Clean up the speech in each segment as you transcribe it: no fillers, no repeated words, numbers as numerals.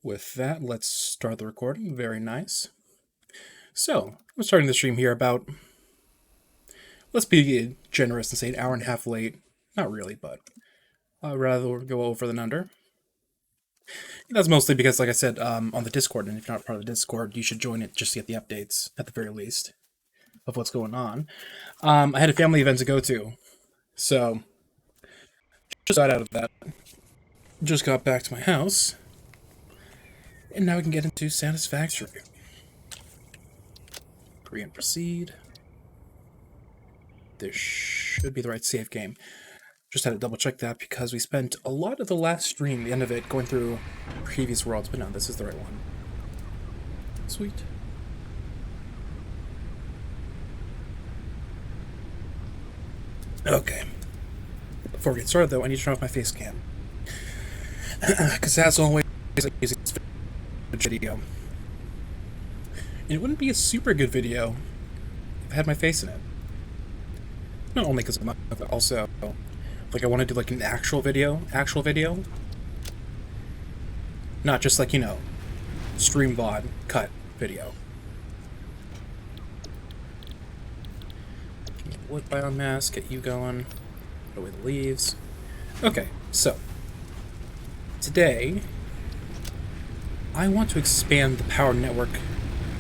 With that, let's start the recording. Very nice. So, I'm starting the stream here about, let's be generous and say an hour and a half late. Not really, but I'd rather go over than under. That's mostly because, like I said, on the Discord, and if you're not part of the Discord, you should join it just to get the updates, at the very least, of what's going on. I had a family event to go to, so just got out of that. Just got back to my house, and now we can get into Satisfactory. Agree and proceed. This should be the right save game. Just had to double check that because we spent a lot of the last stream, the end of it, going through previous worlds, but no, this is the right one. Sweet. Okay. Before we get started, though, I need to turn off my face cam. Because as always, I'm using this video. And it wouldn't be a super good video if I had my face in it. Not only because of my, but also, like, I want to do, like, an actual video. Not just, like, stream VOD cut video. Wood biomass, get you going. Put away the leaves. Okay, so today I want to expand the power network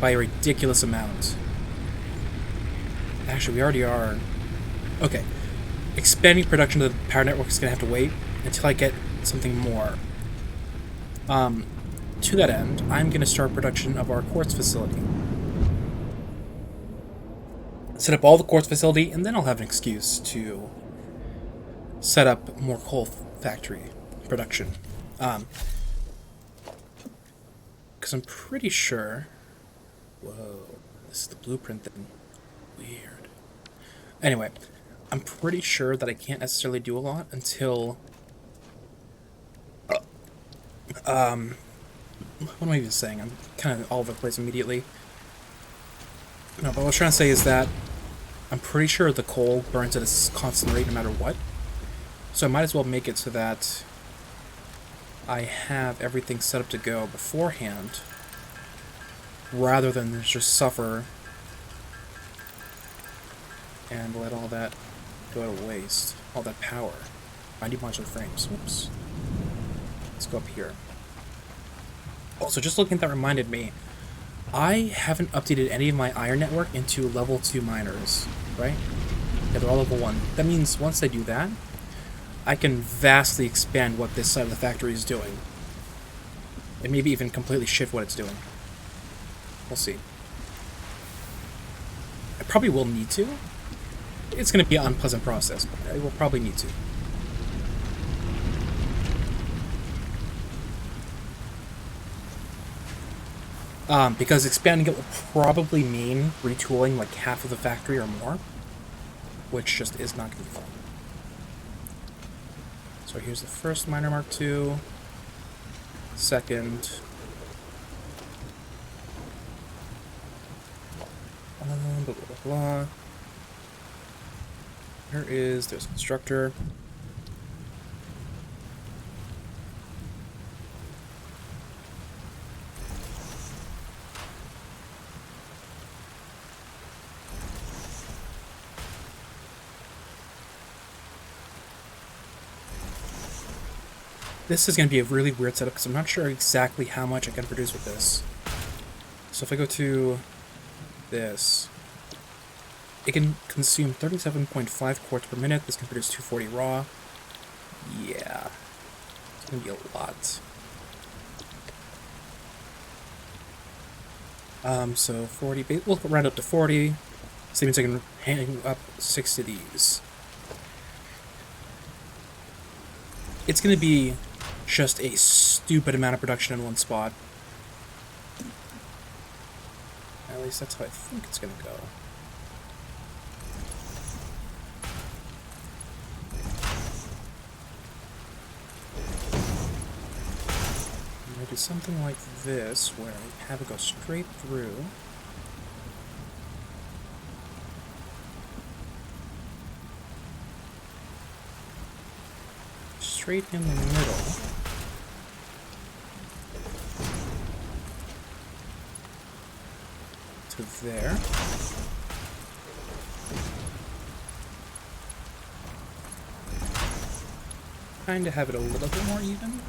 by a ridiculous amount. Actually, we already are. Okay, expanding production of the power network is going to have to wait until I get something more. To that end, I'm going to start production of our quartz facility. Set up all the quartz facility, and then I'll have an excuse to set up more coal factory production. Because I'm pretty sure... Whoa, this is the blueprint thing. Weird. Anyway, I'm pretty sure that I can't necessarily do a lot until... what am I even saying? I'm kind of all over the place immediately. No, but what I was trying to say is that I'm pretty sure the coal burns at a constant rate no matter what. So I might as well make it so that I have everything set up to go beforehand, rather than just suffer and let all that go to waste. All that power. 90 modular frames. Whoops. Let's go up here. Also, just looking at that reminded me, I haven't updated any of my iron network into level 2 miners, right? Yeah, they're all level 1. That means once I do that, I can vastly expand what this side of the factory is doing. And maybe even completely shift what it's doing. We'll see. I probably will need to. It's going to be an unpleasant process, but I will probably need to. Because expanding it will probably mean retooling like half of the factory or more, which just is not going to be fun. So here's the first miner Mark II, second, blah, blah, blah, blah. There's a constructor. This is going to be a really weird setup because I'm not sure exactly how much I can produce with this. So if I go to this, it can consume 37.5 quartz per minute. This can produce 240 raw. Yeah, it's going to be a lot. So 40, we'll round up to 40. So that means I can hang up 6 of these. It's going to be just a stupid amount of production in one spot. At least that's how I think it's going to go. I'm going to do something like this, where I have it go straight through. Straight in the middle. to there. Kind of have it a little bit more even.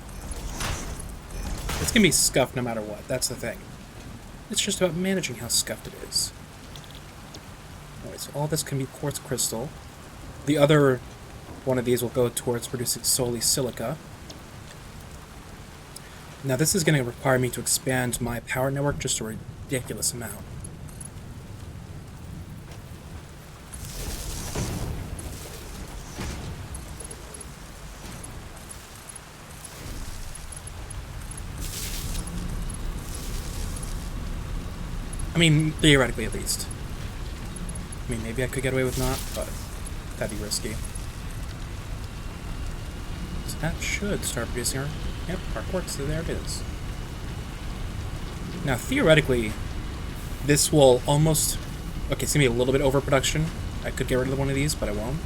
It's gonna be scuffed no matter what, that's the thing. It's just about managing how scuffed it is. Alright, so all this can be quartz crystal. The other one of these will go towards producing solely silica. Now this is going to require me to expand my power network just a ridiculous amount. I mean, theoretically at least. I mean, maybe I could get away with not, but that'd be risky. So that should start producing our... Yep, our quartz, so there it is. Now, theoretically, this will almost... Okay, it's going to be a little bit overproduction. I could get rid of one of these, but I won't.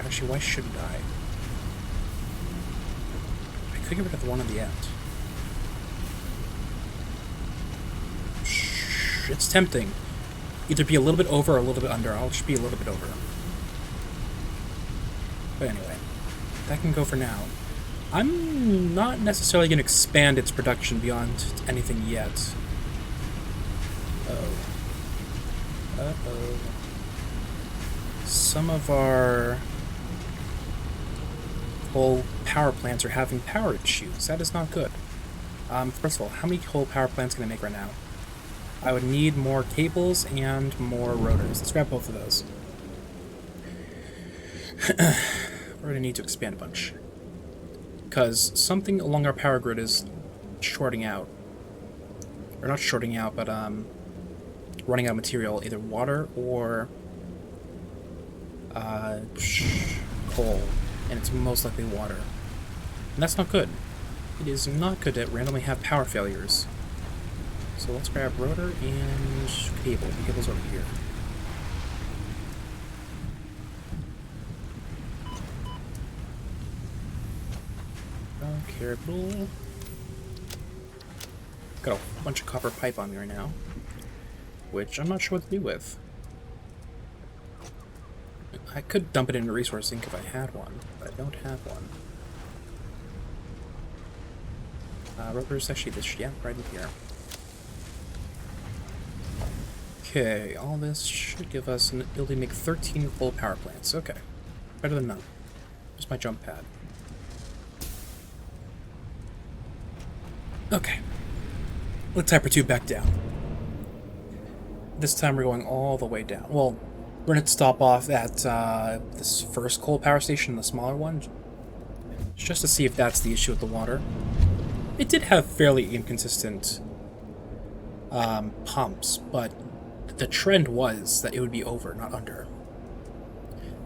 Actually, why shouldn't I? I could get rid of the one on the end. It's tempting. Either be a little bit over or a little bit under. I'll just be a little bit over. But anyway, that can go for now. I'm not necessarily going to expand its production beyond anything yet. Uh-oh. Some of our coal power plants are having power issues. That is not good. First of all, how many coal power plants can I make right now? I would need more cables and more rotors. Let's grab both of those. We're going to need to expand a bunch. Because something along our power grid is shorting out. Or not shorting out, but running out of material, either water or coal. And it's most likely water. And that's not good. It is not good to randomly have power failures. So let's grab rotor and cable. The cable's over here. Careful. Got a bunch of copper pipe on me right now, which I'm not sure what to do with. I could dump it into resource sink if I had one, but I don't have one. Rotor's actually this, yeah, right in here. Okay, all this should give us an ability to make 13 full power plants. Okay, better than none. Here's my jump pad. Okay, let's hypertube back down. This time we're going all the way down. Well, we're going to stop off at this first coal power station, the smaller one, just to see if that's the issue with the water. It did have fairly inconsistent pumps, but the trend was that it would be over, not under.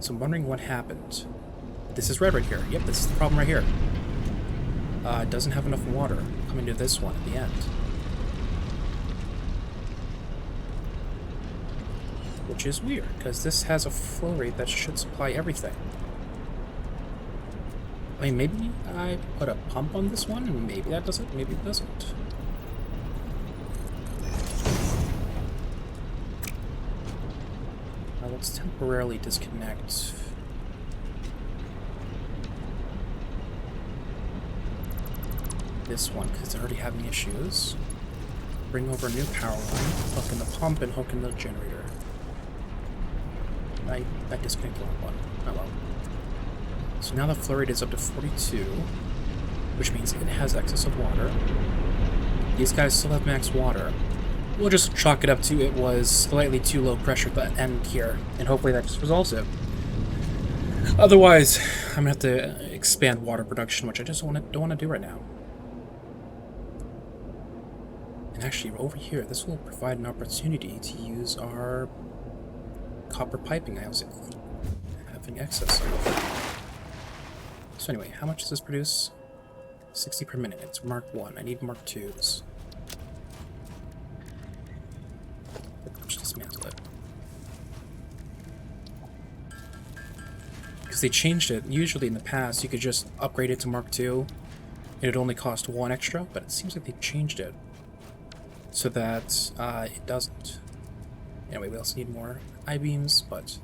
So I'm wondering what happened. This is red right here. Yep, this is the problem right here. It doesn't have enough water coming to this one at the end. Which is weird, because this has a flow rate that should supply everything. I mean, maybe I put a pump on this one, and maybe that does it, maybe it doesn't. Now let's temporarily disconnect. This one, because it's already having issues. Bring over a new power line, hook in the pump, and hook in the generator. I disconnected one. Oh well. So now the flow rate is up to 42, which means it has excess of water. These guys still have max water. We'll just chalk it up to it was slightly too low pressure at the end here, and hopefully that just resolves it. Otherwise, I'm gonna have to expand water production, which I just don't want to do right now. And actually, over here, this will provide an opportunity to use our copper piping I was having excess of. So anyway, how much does this produce? 60 per minute. It's Mark 1. I need Mark 2s. Let's dismantle it. Because they changed it. Usually in the past, you could just upgrade it to Mark 2. It would only cost 1 extra, but it seems like they changed it. so that it doesn't. Anyway, we also need more I-beams, but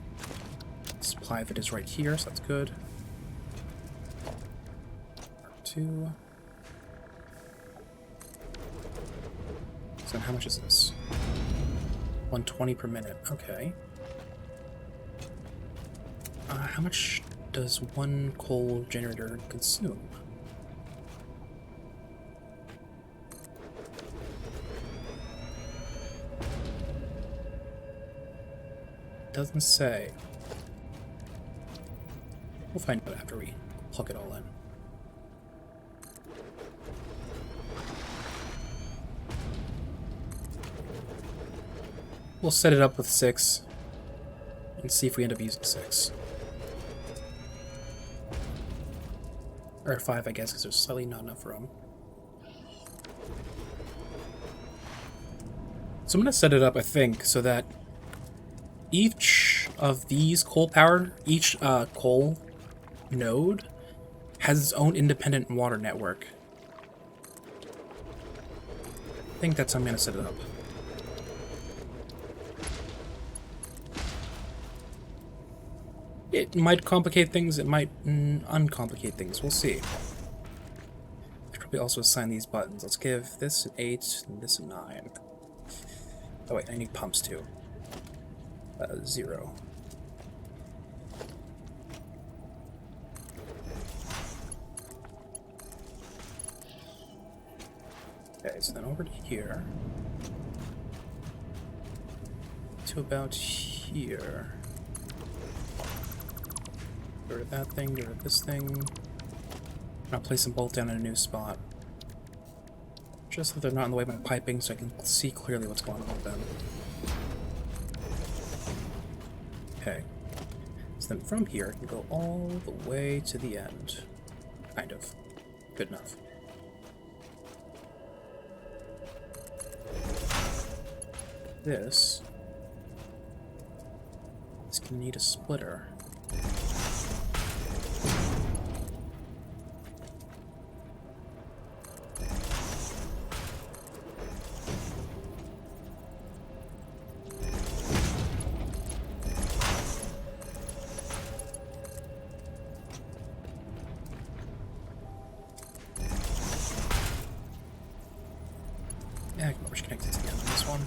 supply of it is right here, so that's good. R2. So how much is this? 120 per minute. Okay. How much does one coal generator consume? Doesn't say. We'll find out after we plug it all in. We'll set it up with 6 and see if we end up using 6. Or 5, I guess, because there's slightly not enough room. So I'm going to set it up, I think, so that each of these coal coal node has its own independent water network. I think that's how I'm going to set it up. It might complicate things, it might uncomplicate things, we'll see. I should probably also assign these buttons. Let's give this an 8 and this a 9. Oh wait, I need pumps too. 0. Okay, so then over to here. To about here. Get rid of that thing, get rid of this thing. I'll place them both down in a new spot. Just so they're not in the way of my piping, so I can see clearly what's going on with them. Okay. So then from here, I can go all the way to the end. Kind of. Good enough. This is going to need a splitter. Yeah, I can push connect it to the end of this one.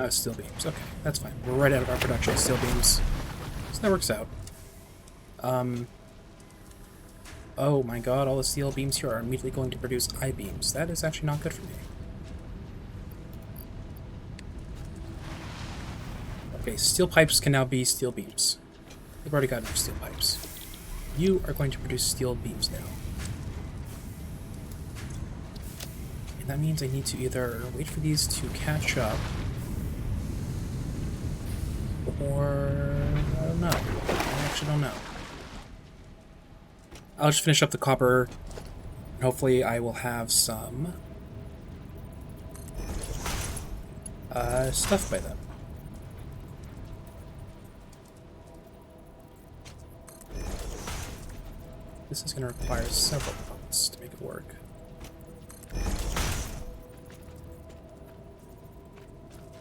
Steel beams. Okay, that's fine. We're right out of our production of steel beams. So that works out. Oh my god, all the steel beams here are immediately going to produce I-beams. That is actually not good for me. Okay, steel pipes can now be steel beams. We've already got enough steel pipes. You are going to produce steel beams now. And that means I need to either wait for these to catch up, or I don't know. I actually don't know. I'll just finish up the copper, and hopefully I will have some stuff by then. This is going to require several pumps to make it work.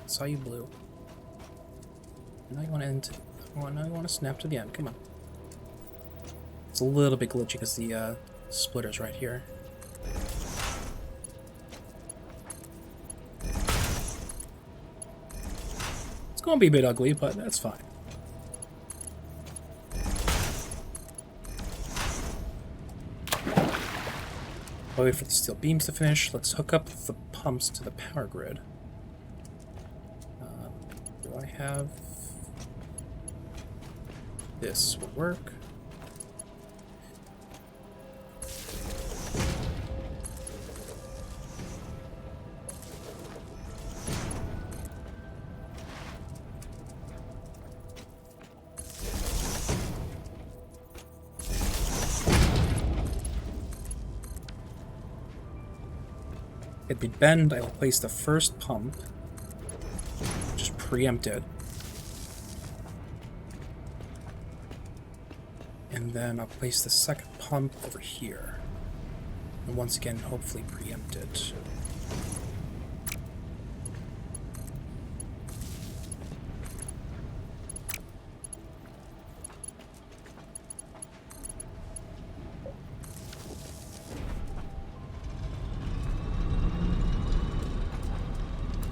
Saw you blue. Now you want to end. Now you want to snap to the end. Come on. It's a little bit glitchy because the splitter's right here. It's going to be a bit ugly, but that's fine. I'll wait for the steel beams to finish. Let's hook up the pumps to the power grid. Do I have... This will work. At the bend, I will place the first pump. Just preempt it. And then I'll place the second pump over here. And once again, hopefully preempt it.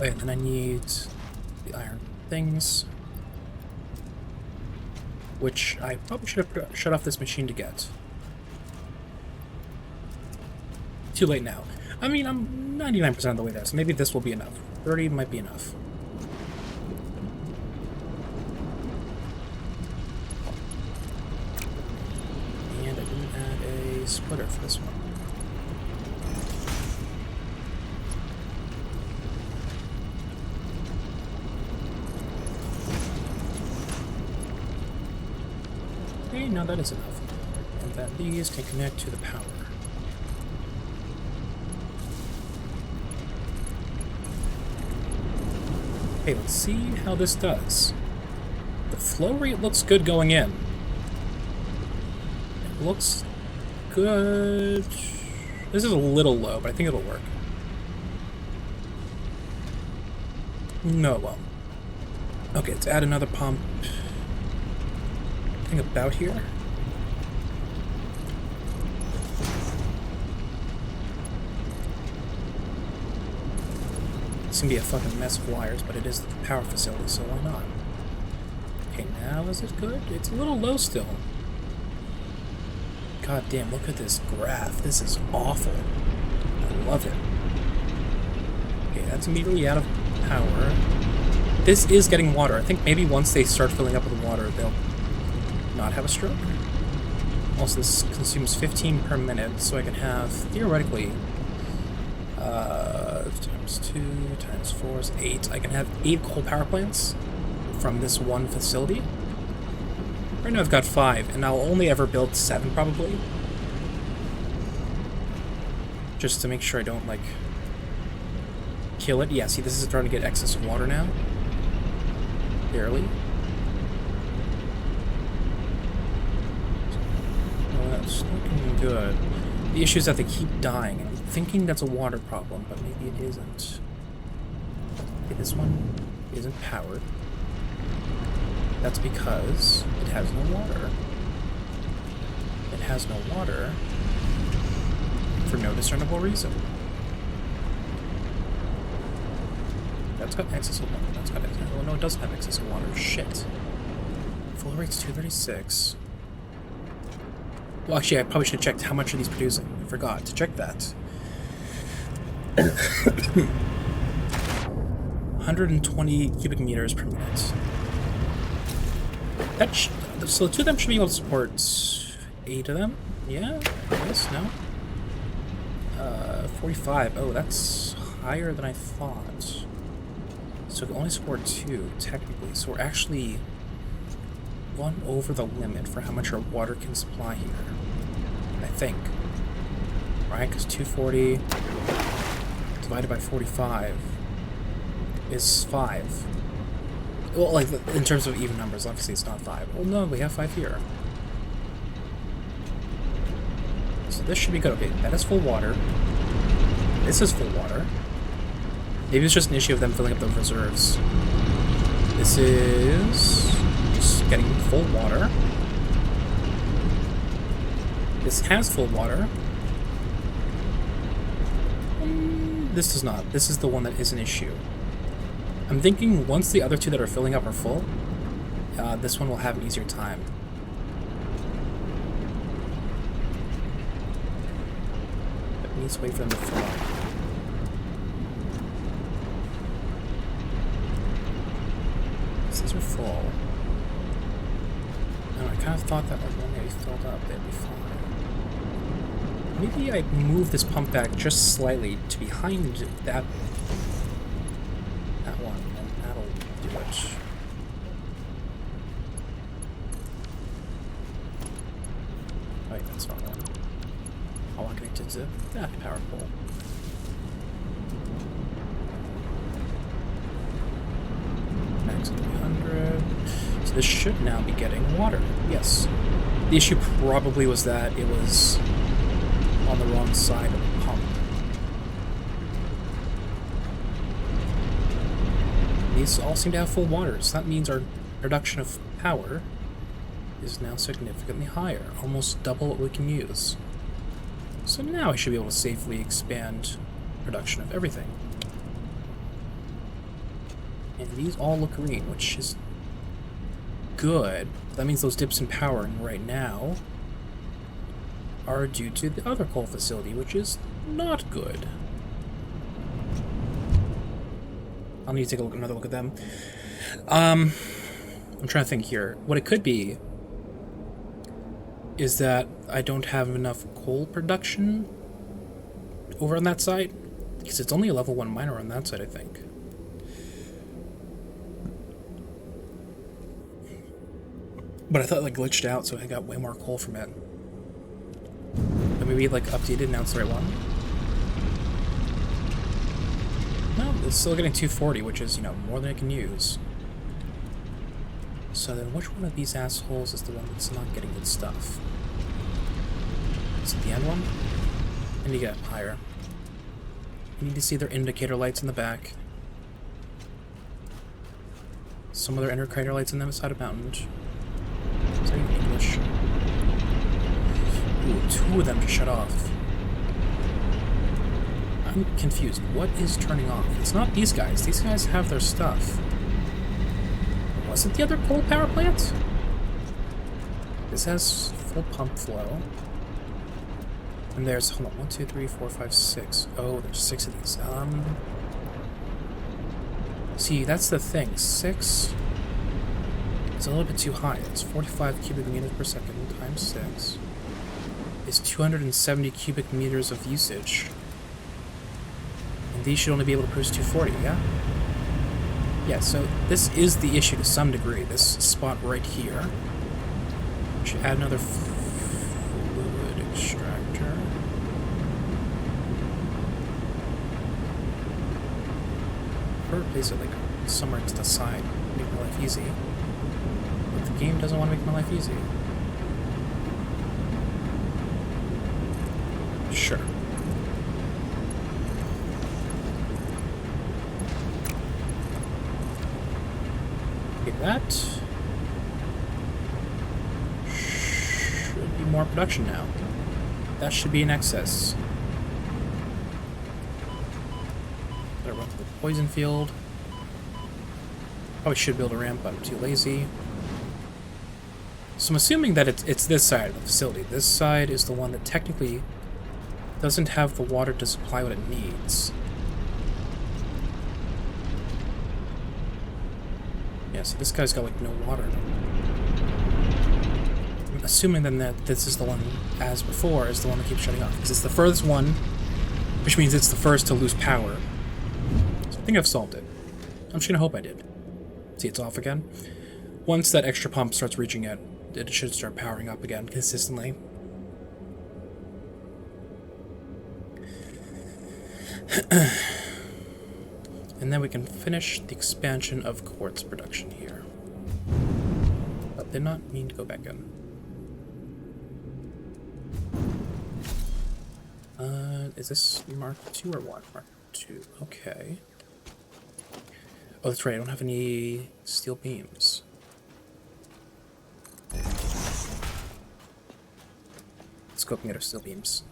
Oh yeah, then I need the iron things, which I probably should have shut off this machine to get. Too late now. I mean, I'm 99% of the way there, so maybe this will be enough. 30 might be enough. And I didn't add a splitter for this one. Okay, now that is enough. And then these can connect to the power. Okay, let's see how this does. The flow rate looks good going in. It looks good. This is a little low, but I think it'll work. No, it won't. Okay, let's add another pump. I think about here. It's gonna be a fucking mess of wires, but it is the power facility, so why not? Okay, now is it good? It's a little low still. God damn, look at this graph. This is awful. I love it. Okay, that's immediately out of power. This is getting water. I think maybe once they start filling up with water, they'll not have a stroke. Also, this consumes 15 per minute, so I can have, theoretically, times 2, times 4 is 8. I can have 8 coal power plants from this one facility. Right now I've got 5, and I'll only ever build 7, probably. Just to make sure I don't, like, kill it. Yeah, see, this is starting to get excess of water now. Barely. Oh, that's looking good. The issue is that they keep dying. I'm thinking that's a water problem, but maybe it isn't. Okay, this one isn't powered. That's because it has no water. It has no water for no discernible reason. That's got excess of water. That's got excess. Oh no, it doesn't have excess of water. Shit. Flow rate's 236. Well, actually, I probably should have checked how much are these producing. I forgot to check that. 120 cubic meters per minute. So 2 of them should be able to support 8 of them. Yeah, I guess, no. 45. Oh, that's higher than I thought. So it can only support 2, technically. So we're actually 1 over the limit for how much our water can supply here. I think. Right? Because 240 divided by 45 is 5. Well, like, in terms of even numbers, obviously it's not 5. Well, no, we have 5 here. So this should be good. Okay, that is full water. This is full water. Maybe it's just an issue of them filling up the reserves. This is just getting full water. This has full water. This does not. This is the one that is an issue. I'm thinking once the other 2 that are filling up are full, this one will have an easier time. But it needs to wait for them to fill up. These are full. No, I kind of thought that like when they filled up, they'd be fine. Maybe I move this pump back just slightly to behind that one, and that'll do it. Wait, that's not one. I want to connect it to that power pole. Max 300. So this should now be getting water. Yes. The issue probably was that it was on the wrong side of the pump. These all seem to have full water, so that means our production of power is now significantly higher, almost double what we can use. So now I should be able to safely expand production of everything. And these all look green, which is good. That means those dips in power right now are due to the other coal facility, which is not good. I'll need to take another look at them. I'm trying to think here. What it could be is that I don't have enough coal production over on that side, because it's only a level 1 miner on that side, I think. But I thought it like glitched out, so I got way more coal from it. But maybe like updated, now it's the right one. No, it's still getting 240, which is, you know, more than I can use. So then which one of these assholes is the one that's not getting good stuff? Is it the end one? I need to get higher. I need to see their indicator lights in the back. Some other indicator lights in the side of mountain. Is that even English? Ooh, 2 of them just shut off. I'm confused. What is turning off? It's not these guys. These guys have their stuff. Was it the other coal power plant? This has full pump flow. And there's, hold on, 1, 2, 3, 4, 5, 6. Oh, there's 6 of these. See, that's the thing. 6 is a little bit too high. It's 45 cubic meters per second times 6 is 270 cubic meters of usage. And these should only be able to produce 240, yeah? Yeah, so this is the issue to some degree. This spot right here. Should add another fluid extractor. Or place it like somewhere to the side, make my life easy. But the game doesn't want to make my life easy. Sure. Okay, that should be more production now. That should be in excess. Gotta run to the poison field. Probably should build a ramp, but I'm too lazy. So I'm assuming that it's this side of the facility. This side is the one that technically doesn't have the water to supply what it needs. Yeah, so this guy's got like no water. I'm assuming then that this is the one, as before, is the one that keeps shutting off. Because it's the furthest one, which means it's the first to lose power. So I think I've solved it. I'm just gonna hope I did. See, it's off again. Once that extra pump starts reaching it, it should start powering up again consistently. And then we can finish the expansion of quartz production here. But did not mean to go back in. Is this Mark 2 or what? Mark 2. Okay. Oh, that's right. I don't have any steel beams. Let's go up and get our steel beams.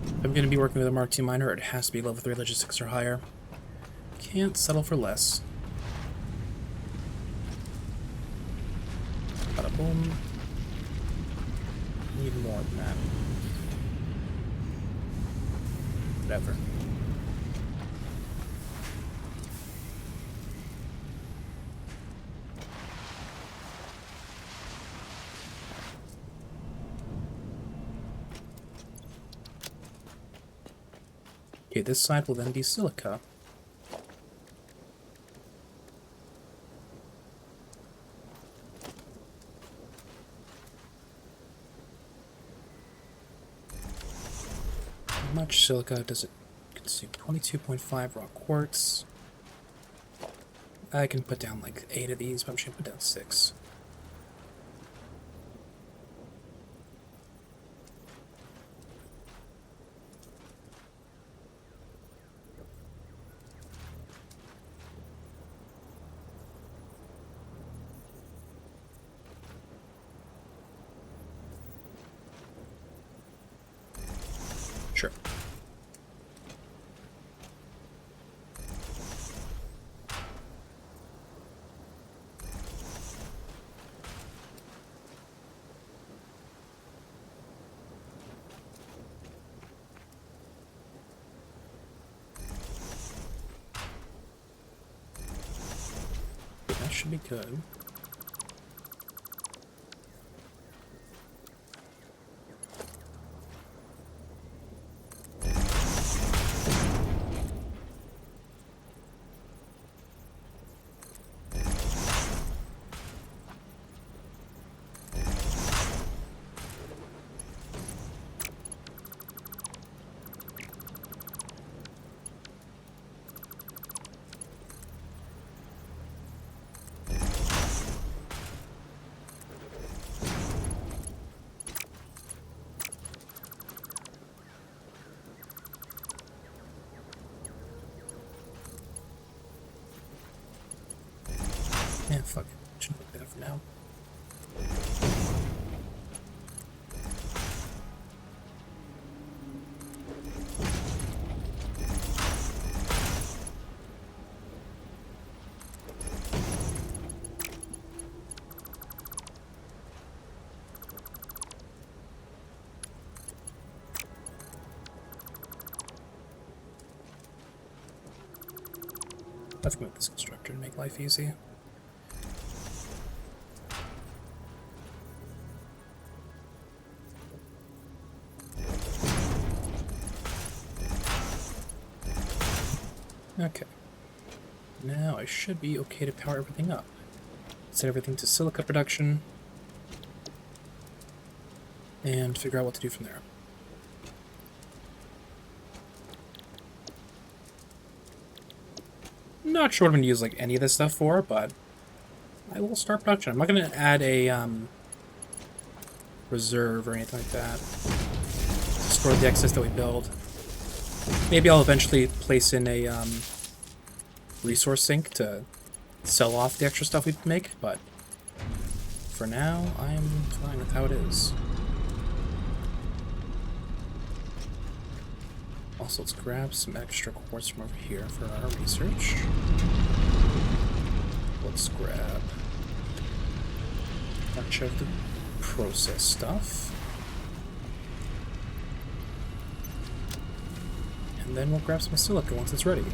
If I'm going to be working with a Mark II miner, it has to be level 3 logistics or higher. Can't settle for less. Bada boom. Need more than that. Whatever. Okay, this side will then be silica. How much silica does it consume? 22.5 raw quartz. I can put down like 8 of these, but I'm just gonna put down 6. Sure. That should be good. Yeah, fuck it. Should make that for now. Let's move this constructor and make life easy. Okay. Now I should be okay to power everything up. Set everything to silica production. And figure out what to do from there. Not sure what I'm going to use like any of this stuff for, but I will start production. I'm not going to add a reserve or anything like that. Store the excess that we build. Maybe I'll eventually place in a resource sink to sell off the extra stuff we make, but for now, I'm fine with how it is. Also, let's grab some extra quartz from over here for our research. Let's grab a bunch of the process stuff. And then we'll grab some silica once it's ready.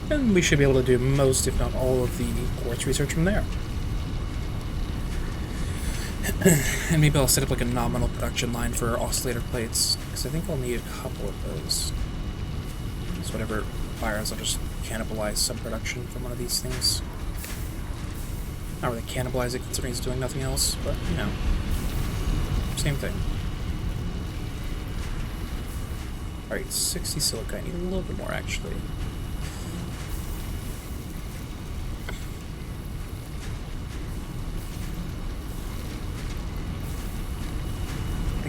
And we should be able to do most, if not all, of the quartz research from there. And maybe I'll set up like a nominal production line for oscillator plates, because I think I'll need a couple of those. So whatever fires, I'll just cannibalize some production from one of these things. Not really cannibalize it considering it's doing nothing else, but you know, same thing. Alright, 60 silica. I need a little bit more actually.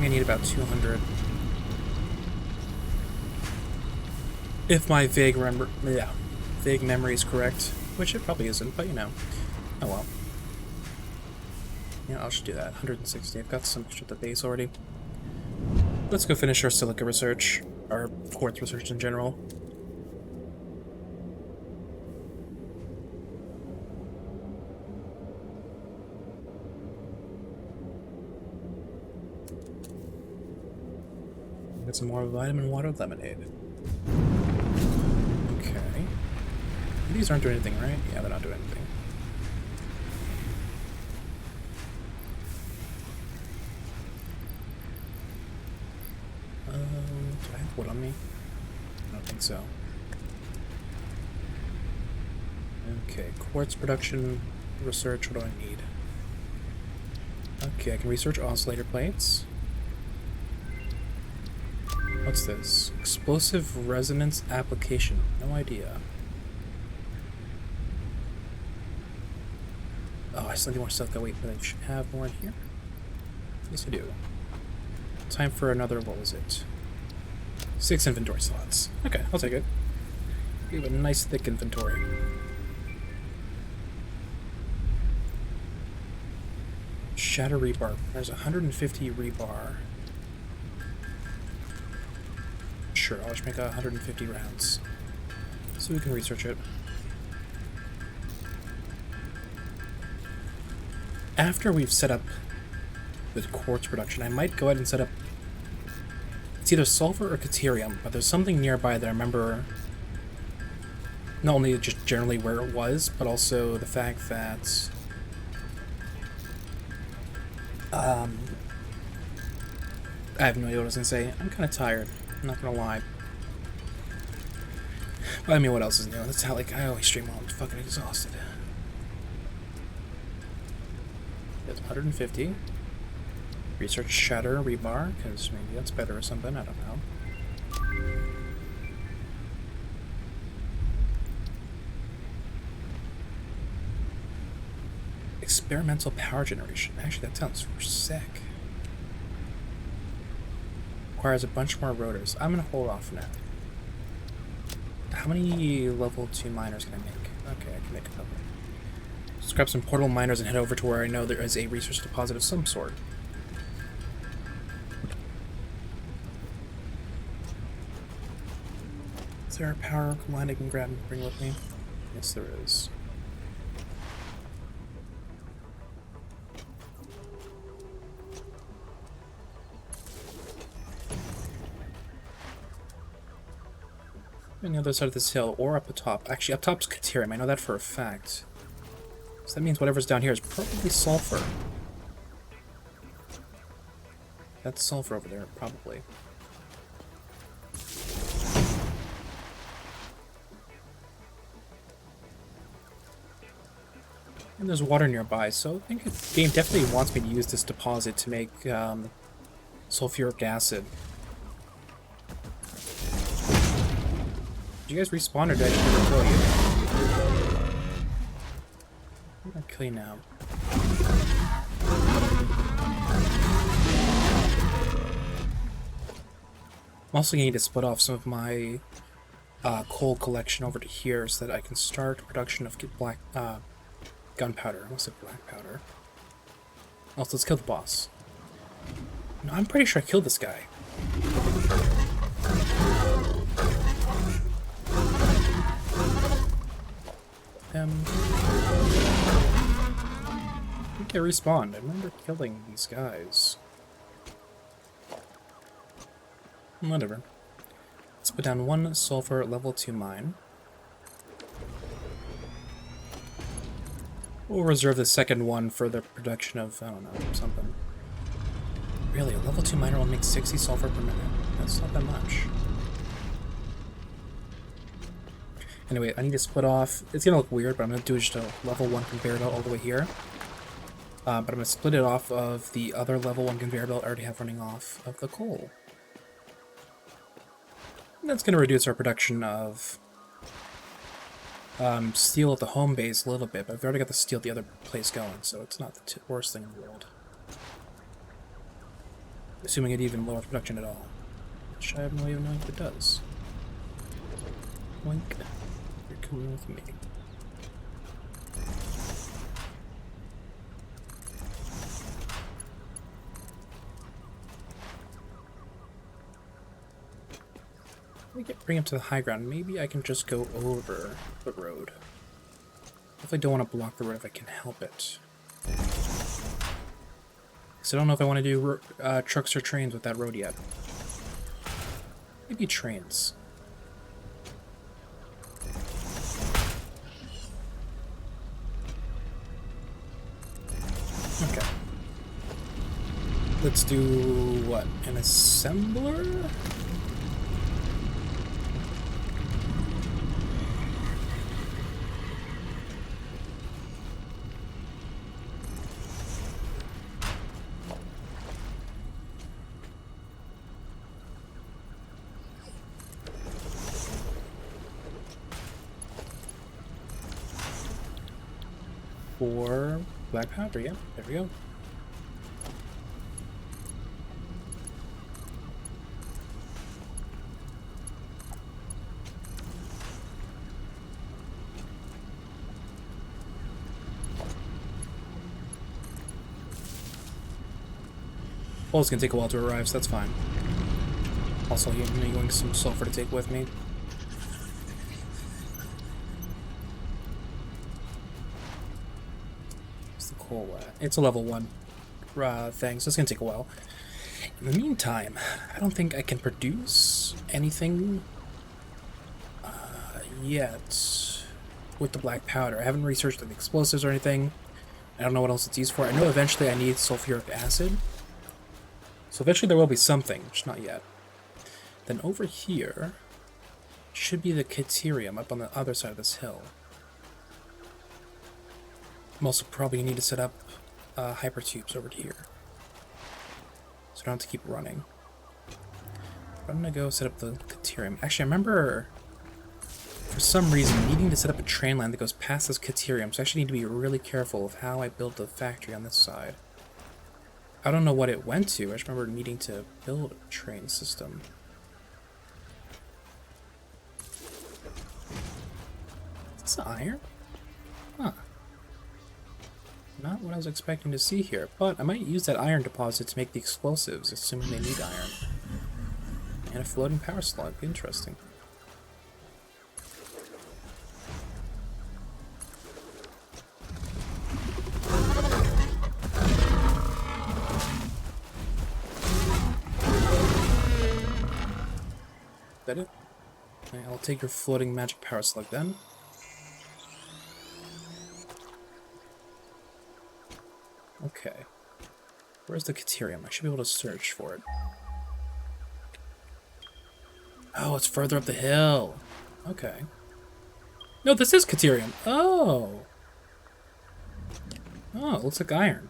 I need about 200. If my vague memory is correct, which it probably isn't, but you know. Oh well. Yeah, I'll just do that. 160. I've got some extra at the base already. Let's go finish our silica research, our quartz research in general. Get some more vitamin water lemonade. Okay. These aren't doing anything, right? Yeah, they're not doing anything. Do I have wood on me? I don't think so. Okay, quartz production, research, what do I need? Okay, I can research oscillator plates. What's this? Explosive resonance application. No idea. Oh, I still need more stuff. Wait, but I should have more in here. Yes, I do. Time for another, what was it? 6 inventory slots. Okay, I'll take it. We have a nice thick inventory. Shatter rebar. There's 150 rebar. Sure, I'll just make 150 rounds. So we can research it. After we've set up the quartz production, I might go ahead and set up... It's either sulfur or caterium, but there's something nearby that I remember... Not only just generally where it was, but also the fact that... I have no idea what I was going to say. I'm kind of tired. I'm not going to lie. But I mean, what else is new? That's how, like, I always stream while I'm fucking exhausted. That's 150. Research shatter rebar, because maybe that's better or something. I don't know. Experimental power generation. Actually, that sounds sick. Requires a bunch more rotors. I'm gonna hold off now. How many level 2 miners can I make? Okay, I can make a couple. Let's grab some portable miners and head over to where I know there is a resource deposit of some sort. Is there a power line I can grab and bring with me? Yes, there is. On the other side of this hill, or up the top. Actually, up top's caterium. I know that for a fact. So that means whatever's down here is probably sulfur. That's sulfur over there, probably. And there's water nearby, so I think the game definitely wants me to use this deposit to make sulfuric acid. Did you guys respawn or did I just never kill you? I'm gonna kill you now. I'm also going to need to split off some of my coal collection over to here so that I can start production of black gunpowder. I almost said black powder. Also, let's kill the boss. No, I'm pretty sure I killed this guy. I think I respawned. I remember killing these guys. Whatever. Let's put down one sulfur level 2 mine. We'll reserve the second one for the production of, I don't know, something. Really, a level 2 miner will make 60 sulfur per minute. That's not that much. Anyway, I need to split off. It's gonna look weird, but I'm gonna do just a level 1 conveyor belt all the way here. But I'm gonna split it off of the other level 1 conveyor belt I already have running off of the coal. And that's gonna reduce our production of steel at the home base a little bit, but I've already got the steel at the other place going, so it's not the worst thing in the world. Assuming it even lowers production at all. Which I have no even know if it does. Wink. You're coming with me. Bring him to the high ground. Maybe I can just go over the road. Definitely don't want to block the road if I can help it. So I don't know if I want to do trucks or trains with that road yet. Maybe trains. Okay. Let's do what? An assembler? For black powder, yeah, there we go. Well, it's gonna take a while to arrive, so that's fine. Also, I'm going some sulfur to take with me. What's the coal at? It's a level 1 thing, so it's gonna take a while. In the meantime, I don't think I can produce anything yet with the black powder. I haven't researched the explosives or anything. I don't know what else it's used for. I know eventually I need sulfuric acid. So eventually there will be something, just not yet. Then over here should be the Caterium up on the other side of this hill. I'm also probably need to set up hypertubes over here, so I don't have to keep running. I'm gonna go set up the Caterium. Actually, I remember for some reason needing to set up a train line that goes past this Caterium, so I actually need to be really careful of how I build the factory on this side. I don't know what it went to. I just remember needing to build a train system. Is this iron? Huh. Not what I was expecting to see here, but I might use that iron deposit to make the explosives, assuming they need iron. And a floating power slug. Interesting. Is that it? Okay, I'll take your floating magic power slug then. Okay. Where's the Caterium? I should be able to search for it. Oh, it's further up the hill. Okay. No, this is Caterium. Oh. Oh, it looks like iron.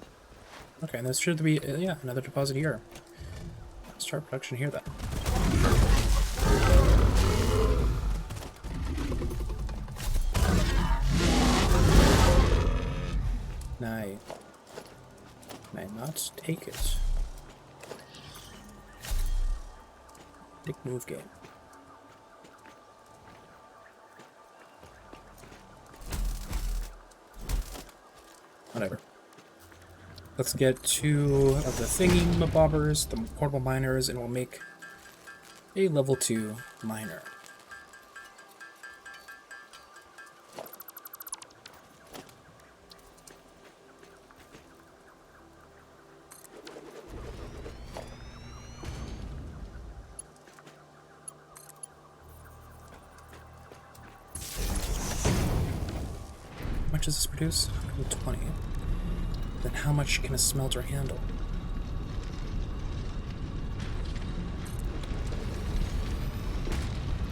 Okay, and this should be, yeah, another deposit here. Start production here then. Nice. May I not take it? Big move game. Whatever. Let's get 2 of the thingy-mabobbers, the portable miners, and we'll make a level 2 miner. How much does this produce? 120. Then how much can a smelter handle?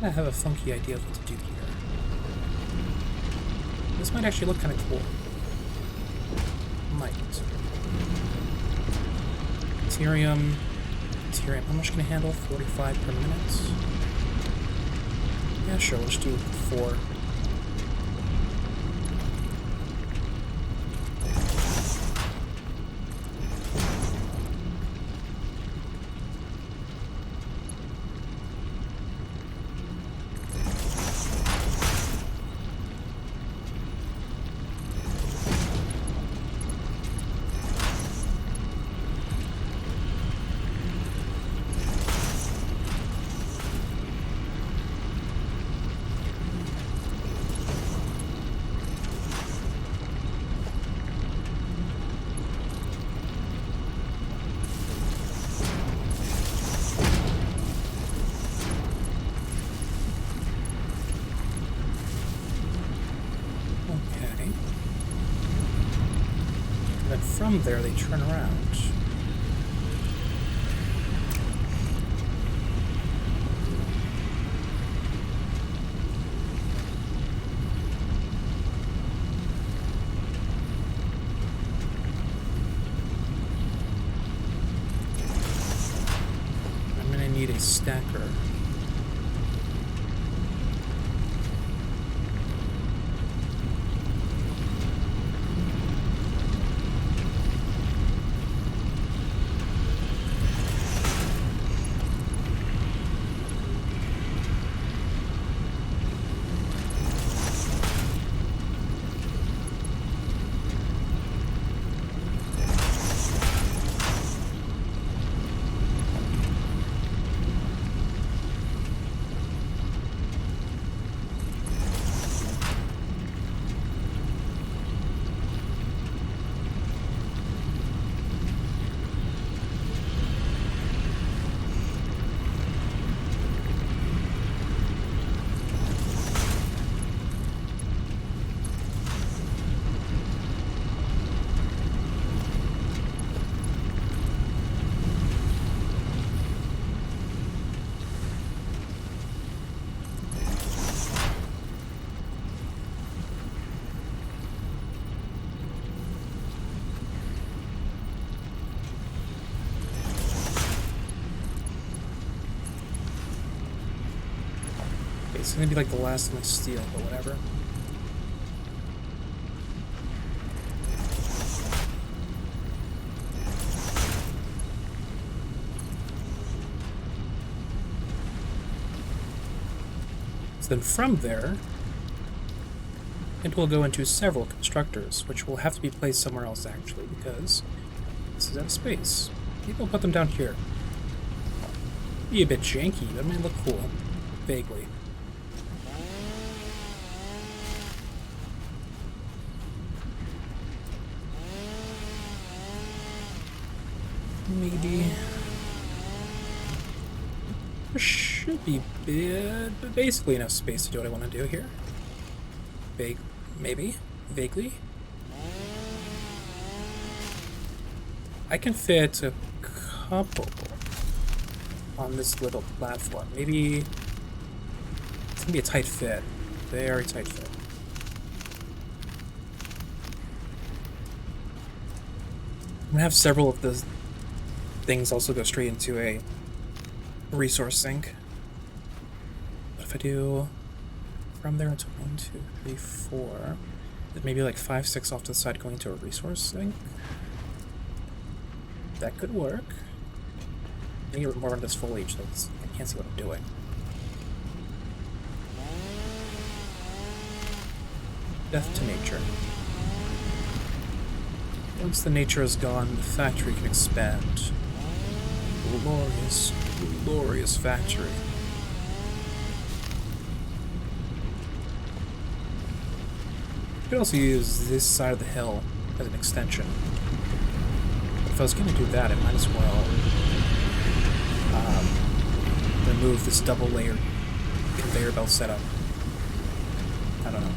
I have a funky idea of what to do here. This might actually look kind of cool. Might. Ethereum. Ethereum. How much can it handle? 45 per minute? Yeah, sure. We'll just do 4. From there, they turn around. I'm gonna need a stacker. It's gonna be like the last of my steel, but whatever. So then from there, it will go into several constructors, which will have to be placed somewhere else actually, because this is out of space. Maybe we'll put them down here. Be a bit janky, but it might look cool. Vaguely. Maybe. There should be basically enough space to do what I want to do here. Maybe. Vaguely. I can fit a couple on this little platform. Maybe it's gonna be a tight fit. Very tight fit. I'm gonna have several of the things also go straight into a resource sink. But if I do from there into 1, 2, 3, 4, maybe like 5, 6 off to the side going into a resource sink. That could work. I need more on this foliage, though. I can't see what I'm doing. Death to nature. Once the nature is gone, the factory can expand. Glorious, glorious factory. You could also use this side of the hill as an extension. But if I was going to do that, I might as well remove this double layered conveyor belt setup. I don't know.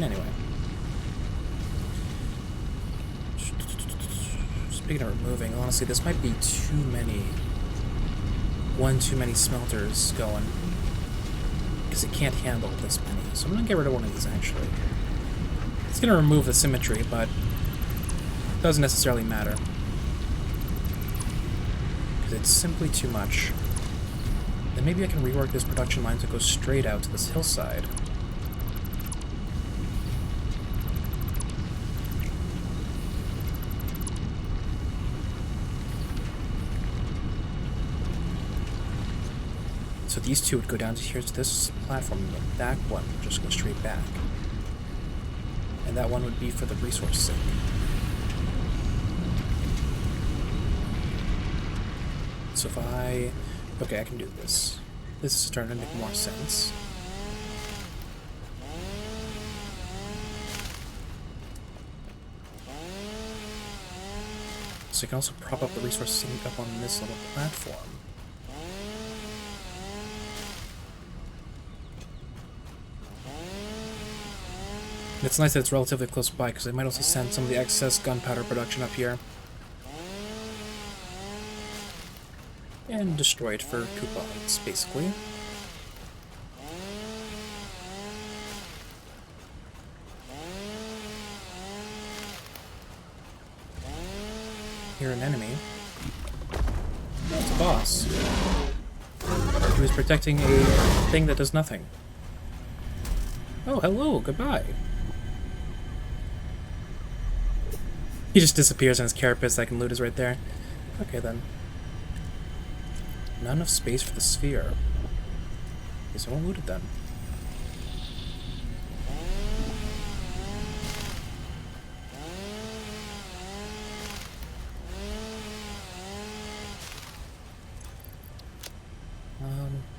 Anyway. Speaking of removing, honestly, this might be too many. One too many smelters going. Because it can't handle this many. So I'm going to get rid of one of these, actually. It's going to remove the symmetry, but it doesn't necessarily matter. Because it's simply too much. Then maybe I can rework this production line to go straight out to this hillside. So these two would go down to here to this platform, and the back one would just go straight back. And that one would be for the resource sink. So if okay, I can do this. This is starting to make more sense. So you can also prop up the resource sink up on this little platform. And it's nice that it's relatively close by, because I might also send some of the excess gunpowder production up here. And destroy it for coupons, basically. You're an enemy. That's a boss. He was protecting a thing that does nothing. Oh, hello, goodbye. He just disappears and his carapace I can loot is right there. Okay then. Not enough space for the sphere. Okay, so I won't loot it then.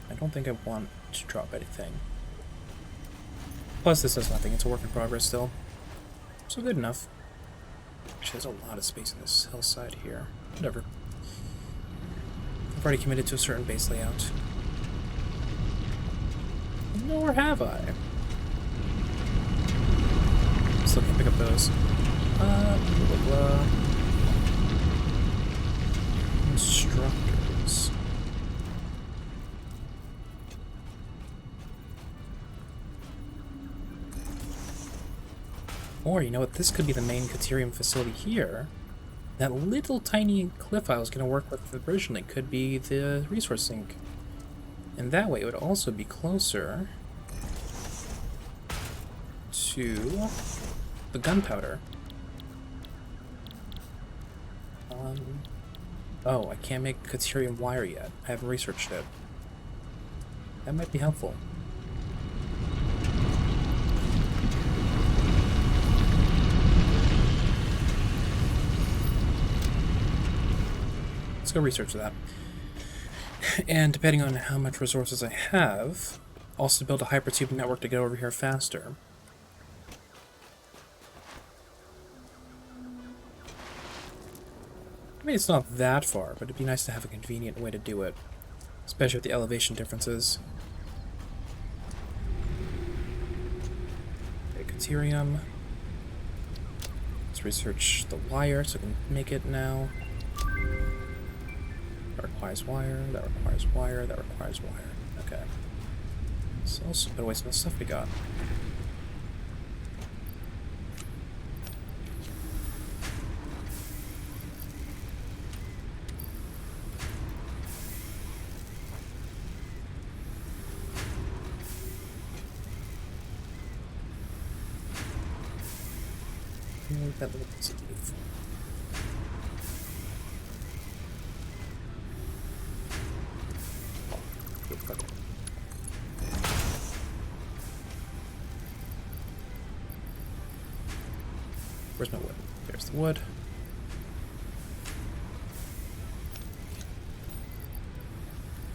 I don't think I want to drop anything. Plus this does nothing, it's a work in progress still. So good enough. Actually, there's a lot of space in this hillside here. Whatever. I've already committed to a certain base layout. Nor have I. Still can't pick up those. Blah, blah, blah. Instructors. Or, you know what, this could be the main Caterium facility here. That little tiny cliff I was going to work with originally could be the resource sink. And that way it would also be closer to the gunpowder. Oh, I can't make Caterium wire yet. I haven't researched it. That might be helpful. Let's go research that. And depending on how much resources I have, also build a hypertube network to get over here faster. I mean, it's not that far, but it'd be nice to have a convenient way to do it, especially with the elevation differences. Okay, Caterium. Let's research the wire so I can make it now. That requires wire, that requires wire, that requires wire. Okay. So let's put away some of the stuff we got. That little piece of leaf. Where's my wood? There's the wood.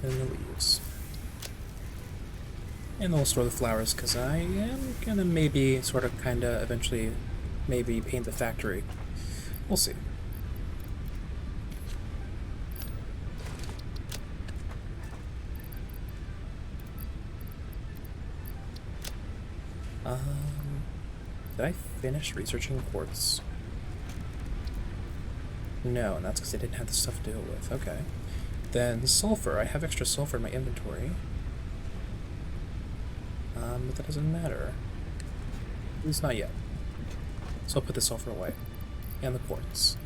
And the leaves. And then we'll store the flowers, because I am gonna maybe sort of kinda eventually maybe paint the factory. We'll see. Did I finish researching quartz? No, and that's because I didn't have the stuff to deal with. Okay. Then sulfur. I have extra sulfur in my inventory. But that doesn't matter. At least not yet. So I'll put the sulfur away. And the quartz.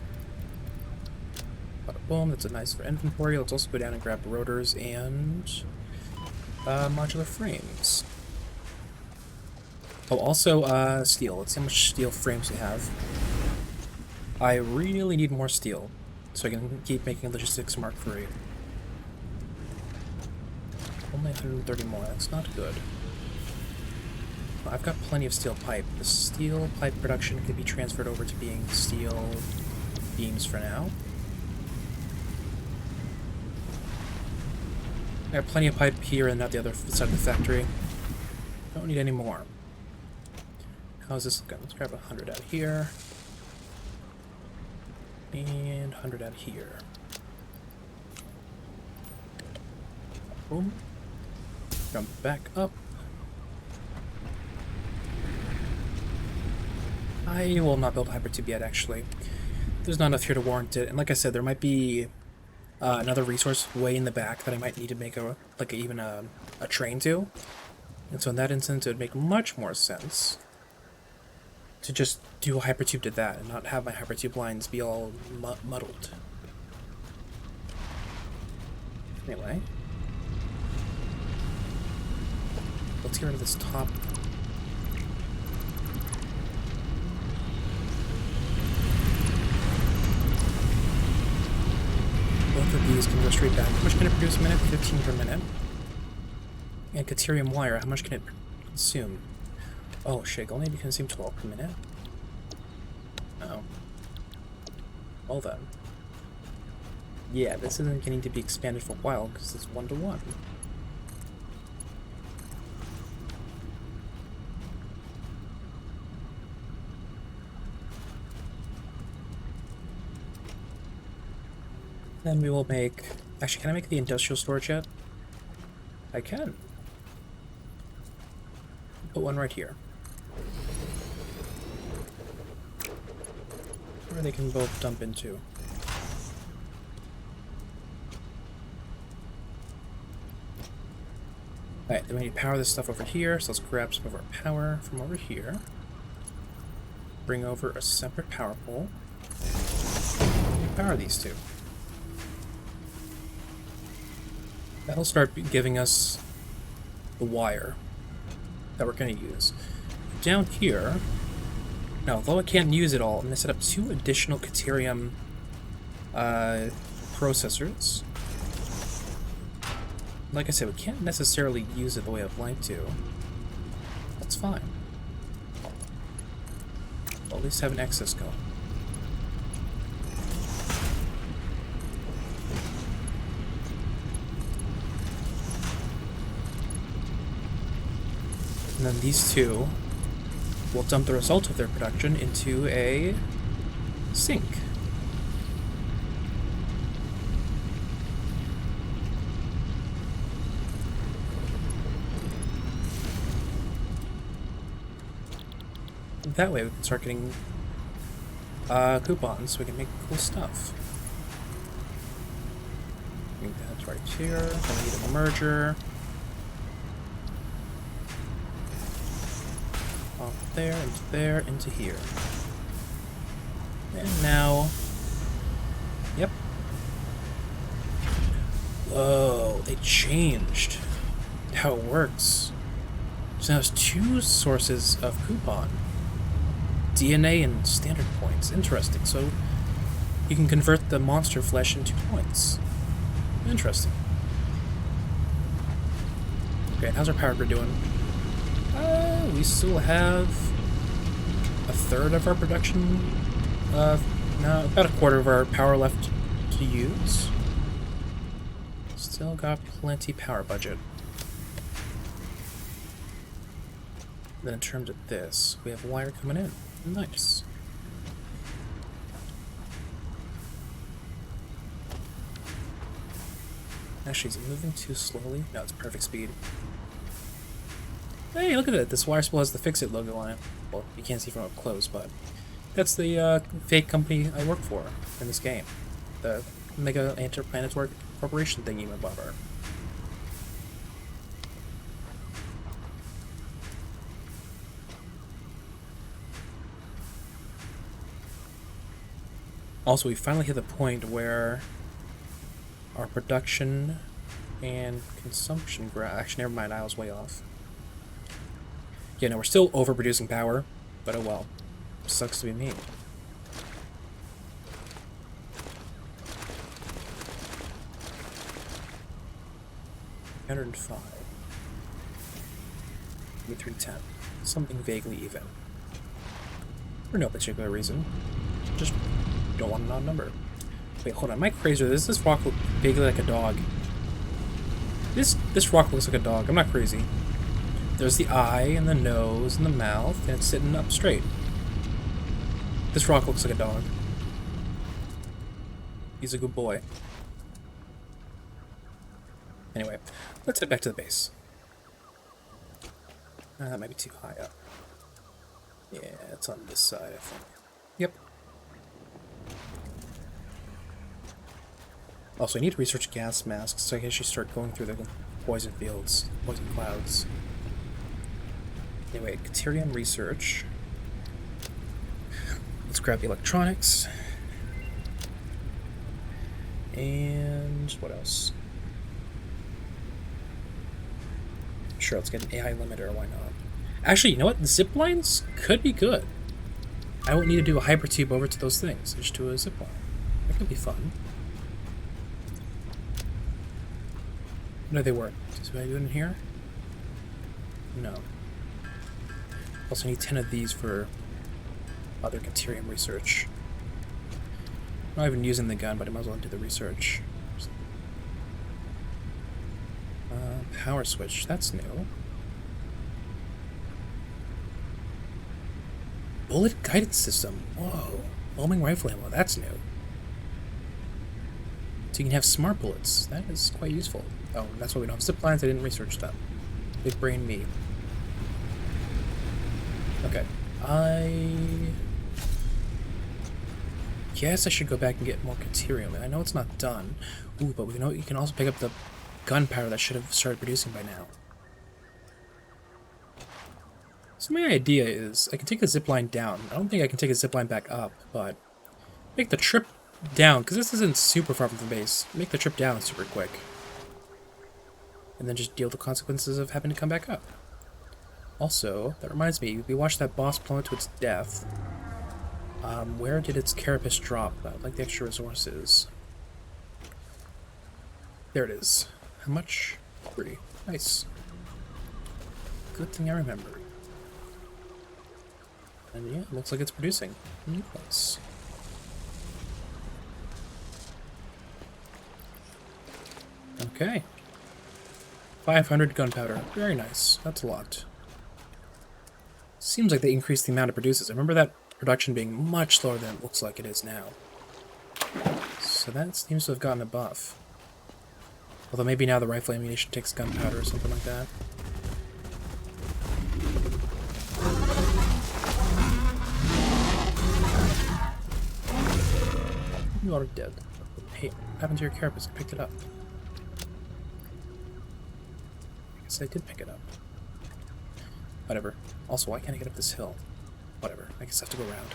Bada boom, that's a nice for inventory. Let's also go down and grab rotors and modular frames. Oh, also steel. Let's see how much steel frames we have. I really need more steel so I can keep making logistics Mark III. Only 130 more. That's not good. I've got plenty of steel pipe. The steel pipe production could be transferred over to being steel beams for now. I have plenty of pipe here and at the other side of the factory. Don't need any more. How's this looking? Let's grab 100 out of here. And 100 out of here. Boom. Jump back up. I will not build a hypertube yet, actually. There's not enough here to warrant it, and like I said, there might be another resource way in the back that I might need to make even a train to. And so in that instance, it would make much more sense to just do a hypertube to that and not have my hypertube lines be all muddled. Anyway, let's get rid of this top. Both of these can go straight back. How much can it produce a minute? 15 per minute. And Caterium wire, how much can it consume? Oh shit, only can consume 12 per minute? Oh. Well then. Yeah, this isn't getting to be expanded for a while because it's 1-to-1. Then we will make... Actually, can I make the industrial storage yet? I can. Put one right here. Where they can both dump into. Alright, then we need to power this stuff over here, so let's grab some of our power from over here. Bring over a separate power pole. power these two. That'll start giving us the wire that we're going to use. Down here, now although I can't use it all, I'm going to set up 2 additional Caterium processors. Like I said, we can't necessarily use it the way I'd like to. That's fine. We'll at least have an excess going. And then these two will dump the result of their production into a sink. That way we can start getting coupons so we can make cool stuff. I think that's right here. Gonna need a merger. Off there, into here. And now... Yep. Whoa, they changed how it works. So now there's 2 sources of coupon. DNA and standard points. Interesting. So you can convert the monster flesh into points. Interesting. Okay, how's our power grid doing? We still have a third of our production. No, about a quarter of our power left to use. Still got plenty power budget. Then in terms of this, we have wire coming in. Nice. Actually, is it moving too slowly? No, it's perfect speed. Hey, look at it! This wire spool has the Fix-It logo on it. Well, you can't see from up close, but that's the fake company I work for in this game. The Mega Interplanetary Corporation thingy, my bobber. Also, we finally hit the point where our production and consumption graph. Actually, never mind, I was way off. Yeah, no, we're still overproducing power, but oh well. Sucks to be me. $105. 310. Something vaguely even. For no particular reason. Just don't want an odd number. Wait, hold on. Am I crazy? Does this rock look vaguely like a dog? This rock looks like a dog. I'm not crazy. There's the eye and the nose and the mouth, and it's sitting up straight. This rock looks like a dog. He's a good boy. Anyway, let's head back to the base. That might be too high up. Yeah, it's on this side, I think. Yep. Also, I need to research gas masks so I can actually start going through the poison fields, poison clouds. Anyway, Caterium research. Let's grab the electronics. And what else? Sure, let's get an AI limiter, why not? Actually, you know what? The zip lines could be good. I won't need to do a hypertube over to those things. Just do a zip line. That could be fun. No, they weren't. So what I do in here? No. Also need 10 of these for other Caterium research. I'm not even using the gun, but I might as well do the research. Power switch, that's new. Bullet guidance system, whoa. Homing rifle ammo, that's new. So you can have smart bullets, that is quite useful. Oh, that's why we don't have zip lines, I didn't research them. Big brain me. Okay, I guess I should go back and get more Caterium. I know it's not done. Ooh, but we know you can also pick up the gunpowder that should have started producing by now. So my idea is I can take the zipline down. I don't think I can take a zipline back up, but make the trip down, because this isn't super far from the base, make the trip down super quick. And then just deal with the consequences of having to come back up. Also, that reminds me, we watched that boss plummet to its death. Where did its carapace drop? I'd like the extra resources. There it is. How much? 3. Nice. Good thing I remember. And yeah, looks like it's producing. Nice. Okay. 500 gunpowder. Very nice. That's a lot. Seems like they increased the amount it produces. I remember that production being much slower than it looks like it is now. So that seems to have gotten a buff. Although maybe now the rifle ammunition takes gunpowder or something like that. You are dead. Hey, what happened to your carapace? I picked it up. I guess I did pick it up. Whatever. Also, why can't I get up this hill? Whatever. I guess I have to go around.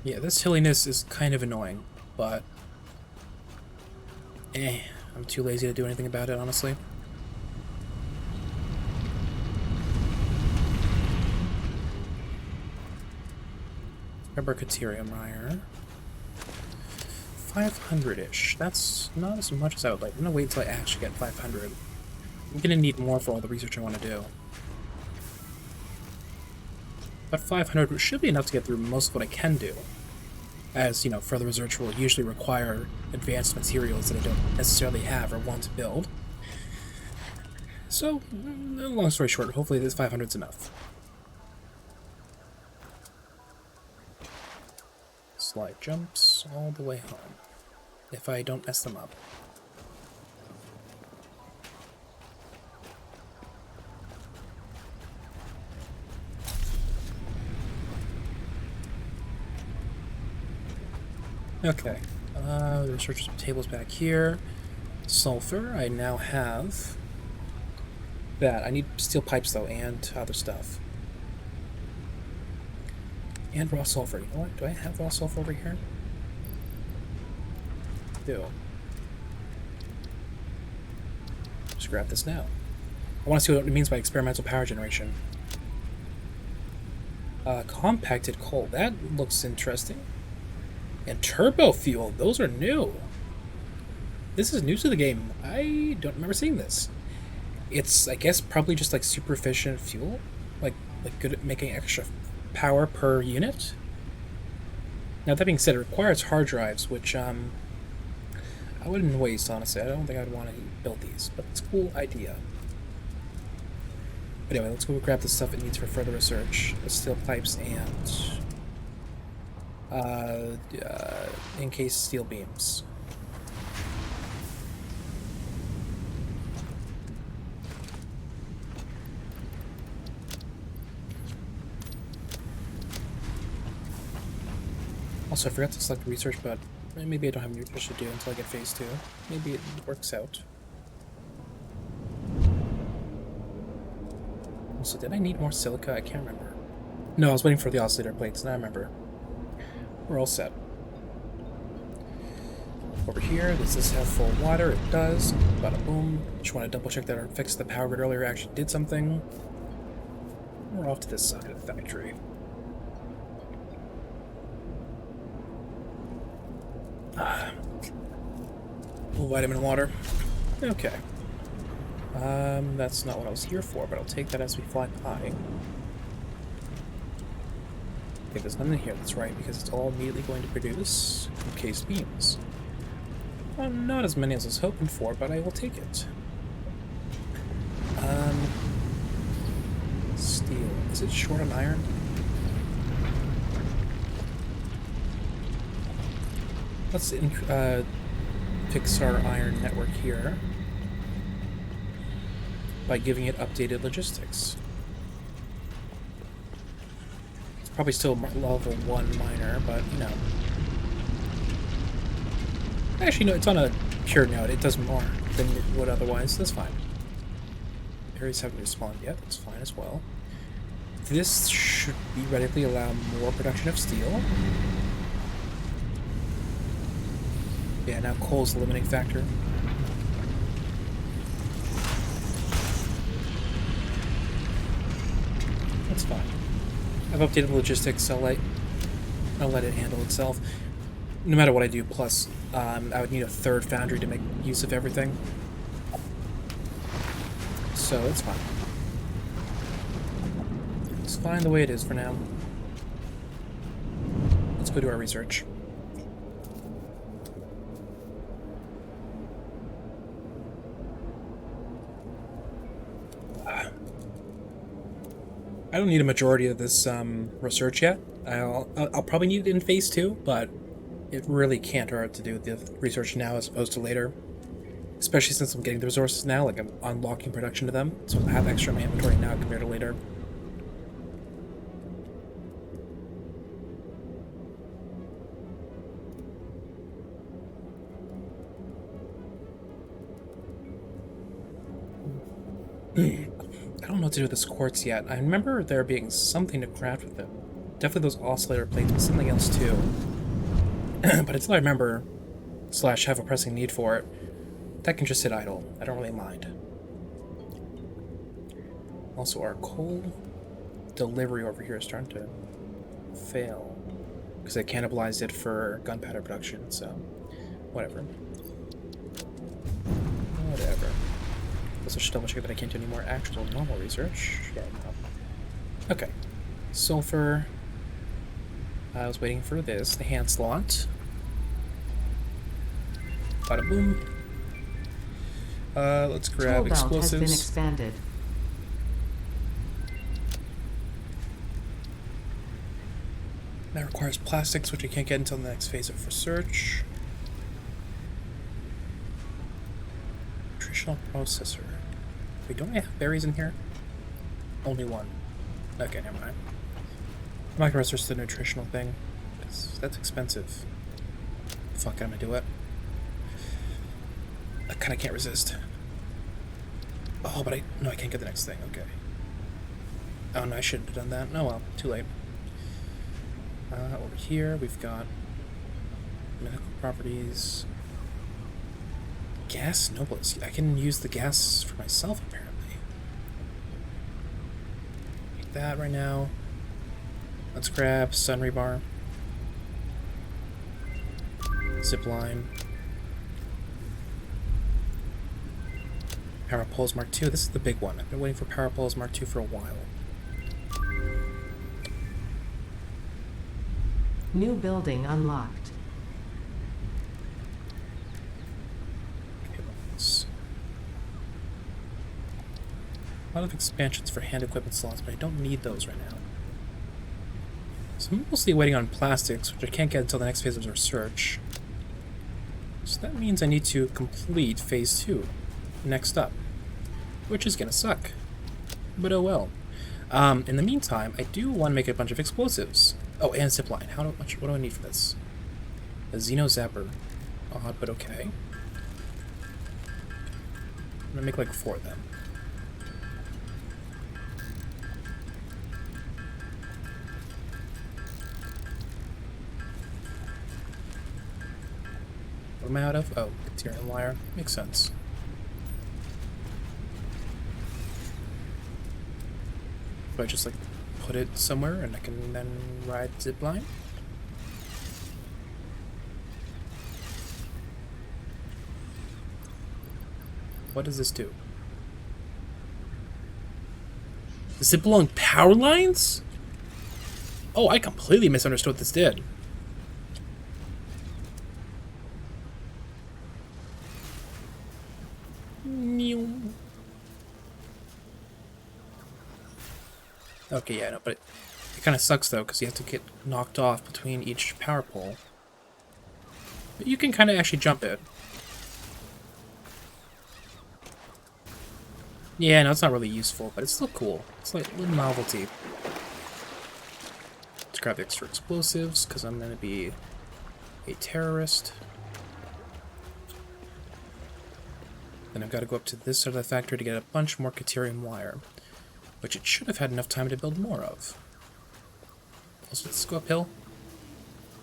Yeah, this hilliness is kind of annoying, but... I'm too lazy to do anything about it, honestly. Rebar Mire. 500-ish. That's not as much as I would like. I'm gonna wait until I actually get 500. I'm gonna need more for all the research I want to do. But 500 should be enough to get through most of what I can do. As, you know, further research will usually require advanced materials that I don't necessarily have or want to build. So, long story short, hopefully this 500's enough. Slide jumps all the way home, if I don't mess them up. Okay, the research table's back here. Sulfur, I now have that. I need steel pipes though, and other stuff. And raw sulfur. You know what? Do I have raw sulfur over here? I do. Just grab this now. I want to see what it means by experimental power generation. Compacted coal. That looks interesting. And turbo fuel. Those are new. This is new to the game. I don't remember seeing this. It's, I guess, probably just like super efficient fuel. Like good at making extra power per unit. Now that being said, it requires hard drives, which I wouldn't waste, honestly. I don't think I'd want to build these, but it's a cool idea. But anyway, let's go grab the stuff it needs for further research. The steel pipes and encased steel beams. Also, I forgot to select research, but maybe I don't have any research to do until I get phase 2. Maybe it works out. Also, did I need more silica? I can't remember. No, I was waiting for the oscillator plates, now I remember. We're all set. Over here, does this have full water? It does. Bada boom. Just want to double check that our fix the power grid earlier actually did something. We're off to this side of the factory. Vitamin water. Okay. That's not what I was here for, but I'll take that as we fly by. Okay, there's nothing in here, that's right, because it's all immediately going to produce encased beams. Well, not as many as I was hoping for, but I will take it. Steel. Is it short on iron? Let's fix our iron network here by giving it updated logistics. It's probably still level 1 miner, but you know. Actually, no, it's on a pure node. It does more than it would otherwise. That's fine. Perry's haven't respawned yet. That's fine as well. This should theoretically allow more production of steel. Yeah, now coal's the limiting factor. That's fine. I've updated the logistics, so I'll let it handle itself. No matter what I do, plus I would need a third foundry to make use of everything. So it's fine. It's fine the way it is for now. Let's go do our research. I don't need a majority of this research yet. I'll probably need it in phase 2, but it really can't hurt to do the research now as opposed to later. Especially since I'm getting the resources now, like I'm unlocking production to them, so I'll have extra in my inventory now compared to later. I don't know what to do with this quartz yet. I remember there being something to craft with it. Definitely those oscillator plates, but something else too. But until I remember, / have a pressing need for it, that can just sit idle. I don't really mind. Also, our coal delivery over here is starting to fail. Because I cannibalized it for gunpowder production, so whatever. Whatever. Also, should double check that I can't do any more actual normal research. Yeah, no. Okay. Sulfur. I was waiting for this, the hand slot. Bada boom. Let's grab explosives. Tool belt has been expanded. That requires plastics, which we can't get until the next phase of research. Nutritional processor. Wait, don't I have berries in here? Only one. Okay, never mind. I'm not gonna research the nutritional thing, because that's expensive. Fuck it, I'm gonna do it. I kinda can't resist. Oh, but no, I can't get the next thing, okay. Oh no, I shouldn't have done that. No, well, too late. Over here, we've got medical properties. Gas nobles. I can use the gas for myself, apparently. Like that right now. Let's grab sun rebar. Zipline. Power poles Mark II. This is the big one. I've been waiting for power poles Mark II for a while. New building unlocked. A lot of expansions for hand equipment slots, but I don't need those right now. So I'm mostly waiting on plastics, which I can't get until the next phase of research. So that means I need to complete phase 2 next up, which is gonna suck. But oh well. In the meantime, I do want to make a bunch of explosives. Oh, and zipline. What do I need for this? A Xeno Zapper. Odd, but okay. I'm gonna make like 4 of them. What am I out of? Oh, Tyrian wire. Makes sense. Do I just like put it somewhere and I can then ride zipline? What does this do? Zip along power lines? Oh, I completely misunderstood what this did. Okay, yeah, no, but it kind of sucks though, because you have to get knocked off between each power pole. But you can kind of actually jump it. Yeah, no, it's not really useful, but it's still cool. It's like a little novelty. Let's grab extra explosives, because I'm going to be a terrorist. Then I've got to go up to this side of the factory to get a bunch more Caterium wire, which it should have had enough time to build more of. Also, let's go uphill.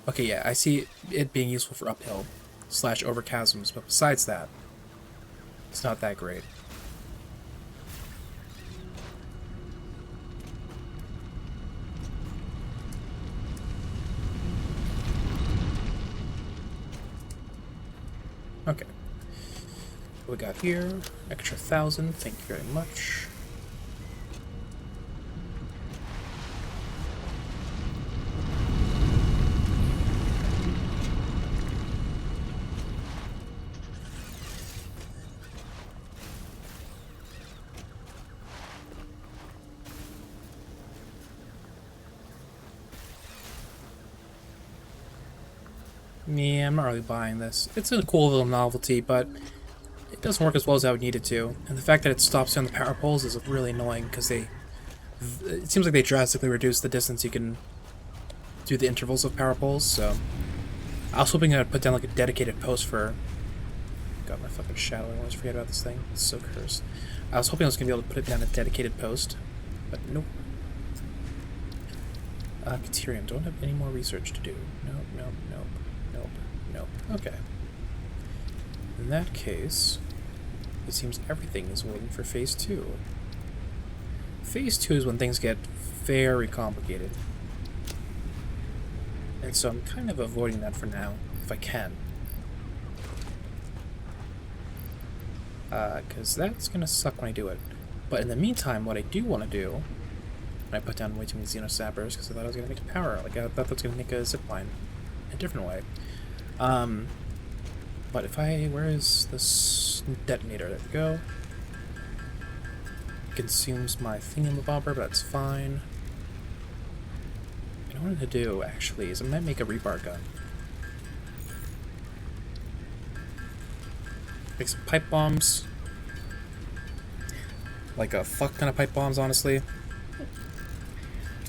Okay, yeah, I see it being useful for uphill / over chasms, but besides that, it's not that great. Okay. What we got here? Extra 1,000, thank you very much. Yeah, I'm not really buying this. It's a cool little novelty, but it doesn't work as well as I would need it to. And the fact that it stops on the power poles is really annoying, because it seems like they drastically reduce the distance you can do the intervals of power poles, so... I was hoping I'd put down like a dedicated post for... Got my fucking shadow, I always forget about this thing. It's so cursed. I was hoping I was going to be able to put it down a dedicated post, but nope. Caterium, don't have any more research to do. Nope, nope, nope. Nope. Nope. Okay. In that case, it seems everything is waiting for Phase 2. Phase 2 is when things get very complicated. And so I'm kind of avoiding that for now, if I can. Because that's going to suck when I do it. But in the meantime, what I do want to do... I put down way too many Xenosappers, because I thought I was going to make a power. Like, I thought that was going to make a zipline. A different way. But if I... Where is this detonator? There we go. Consumes my thingamabobber, but that's fine. What I wanted to do, actually, is I might make a rebar gun. Make some pipe bombs. Like a fuck ton of pipe bombs, honestly.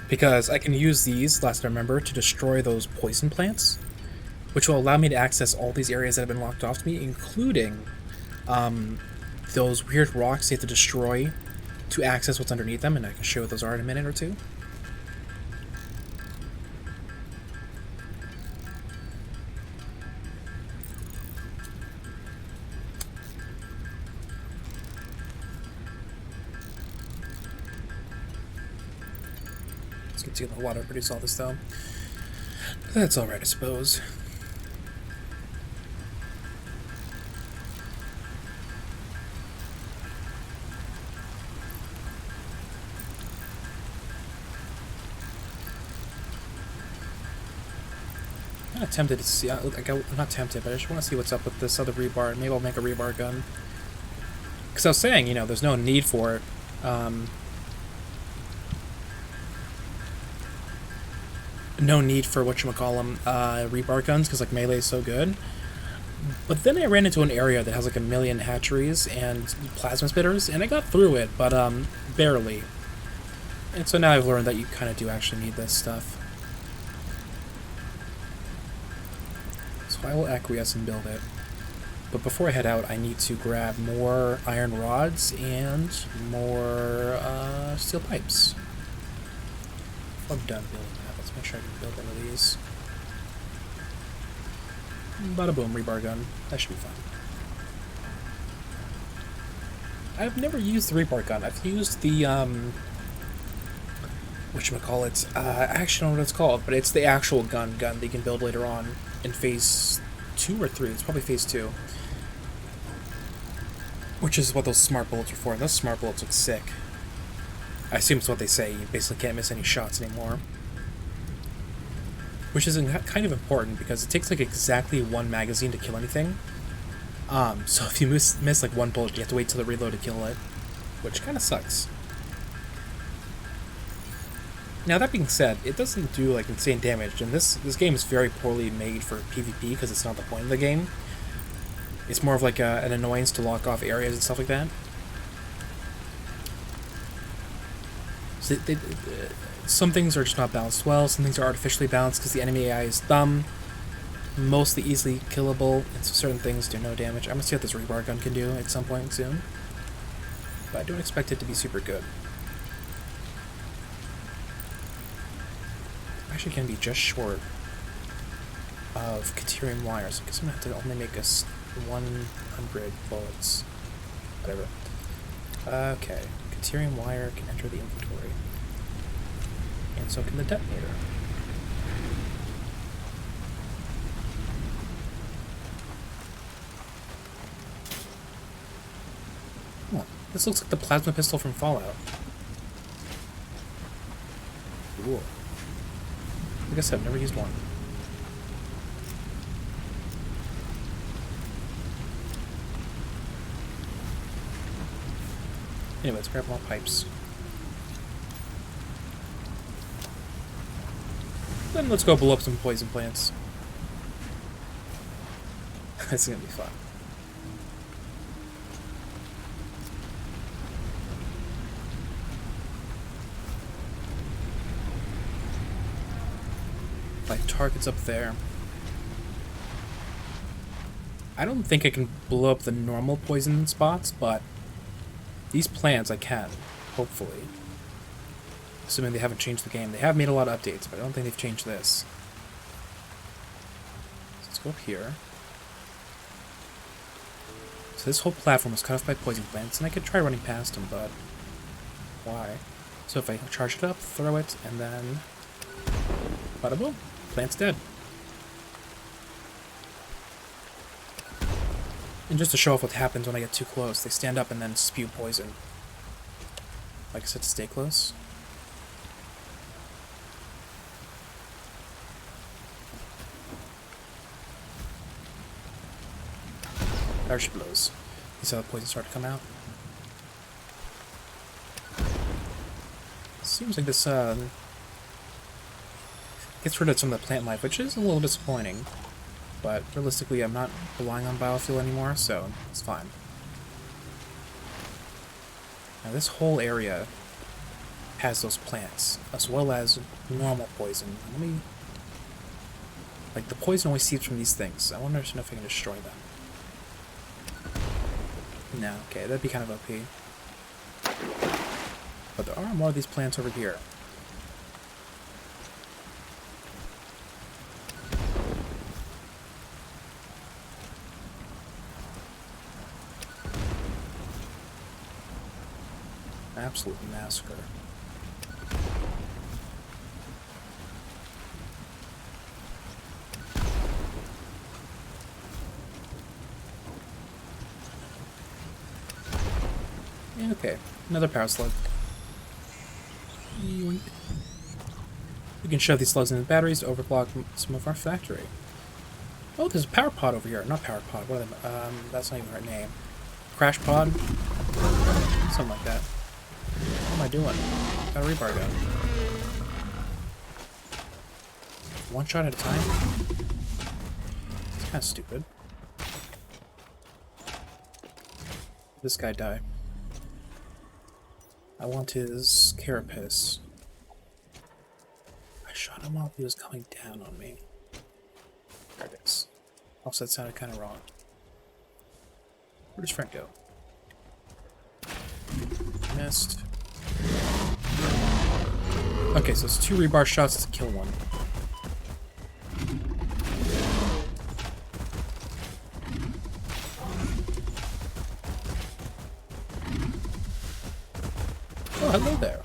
Because I can use these, last I remember, to destroy those poison plants, which will allow me to access all these areas that have been locked off to me, including those weird rocks you have to destroy to access what's underneath them, and I can show what those are in a minute or two. Let's get to the water to produce all this, though. That's alright, I suppose. I'm kind of tempted to see... I'm not tempted, but I just want to see what's up with this other rebar. Maybe I'll make a rebar gun. Because I was saying, you know, there's no need for it. No need for whatchamacallem, rebar guns, because like melee is so good. But then I ran into an area that has like a million hatcheries and plasma spitters, and I got through it, but barely. And so now I've learned that you kind of do actually need this stuff. So I will acquiesce and build it. But before I head out, I need to grab more iron rods and more steel pipes. I'm done building that. Let's make sure I can build one of these. Bada boom, rebar gun. That should be fun. I've never used the rebar gun. I've used the, whatchamacallit, I actually don't know what it's called, but it's the actual gun that you can build later on in Phase 2 or 3. It's probably Phase 2. Which is what those smart bullets are for. And those smart bullets look sick. I assume it's what they say. You basically can't miss any shots anymore. Which is kind of important, because it takes like exactly one magazine to kill anything. So if you miss like one bullet, you have to wait till the reload to kill it. Which kind of sucks. Now that being said, it doesn't do like insane damage, and this game is very poorly made for PvP, because it's not the point of the game. It's more of like an annoyance to lock off areas and stuff like that. So some things are just not balanced well, some things are artificially balanced because the enemy AI is dumb. mostly easily killable, and so certain things do no damage. I'm gonna see what this rebar gun can do at some point soon. But I don't expect it to be super good. Actually can be just short of Caterium wires. I guess I'm gonna have to only make us 100 bullets. Whatever. Okay. Caterium wire can enter the inventory. And so can the detonator. Oh, this looks like the plasma pistol from Fallout. Cool. Like I said, I've never used one. Anyway, let's grab more pipes. Then let's go blow up some poison plants. This is gonna be fun. Like targets up there. I don't think I can blow up the normal poison spots, but these plants I can, hopefully. Assuming they haven't changed the game. They have made a lot of updates, but I don't think they've changed this. So let's go up here. So this whole platform was cut off by poison plants, and I could try running past them, but why? So if I charge it up, throw it, and then bada boom, plant's dead. And just to show off what happens when I get too close, they stand up and then spew poison. Like I said, stay close. There she blows. You saw the poison start to come out. Seems like this gets rid of some of the plant life, which is a little disappointing. But realistically, I'm not relying on biofuel anymore, so it's fine. Now this whole area has those plants, as well as normal poison. Let me... Like, the poison always seeps from these things. I wonder if I can destroy them. No, okay, that'd be kind of OP. But there are more of these plants over here. Absolute massacre. Okay, another power slug. We can shove these slugs into the batteries to overclock some of our factory. Oh, there's a power pod over here. Not power pod, what are they? That's not even the right name. Crash pod? Something like that. What am I doing? Got a rebar gun. One shot at a time? It's kind of stupid. This guy die. I want his carapace. I shot him while he was coming down on me. There it is. Also, that sounded kind of wrong. Where'd his friend go? Missed. Okay, so it's 2 rebar shots to kill one. Oh, hello there.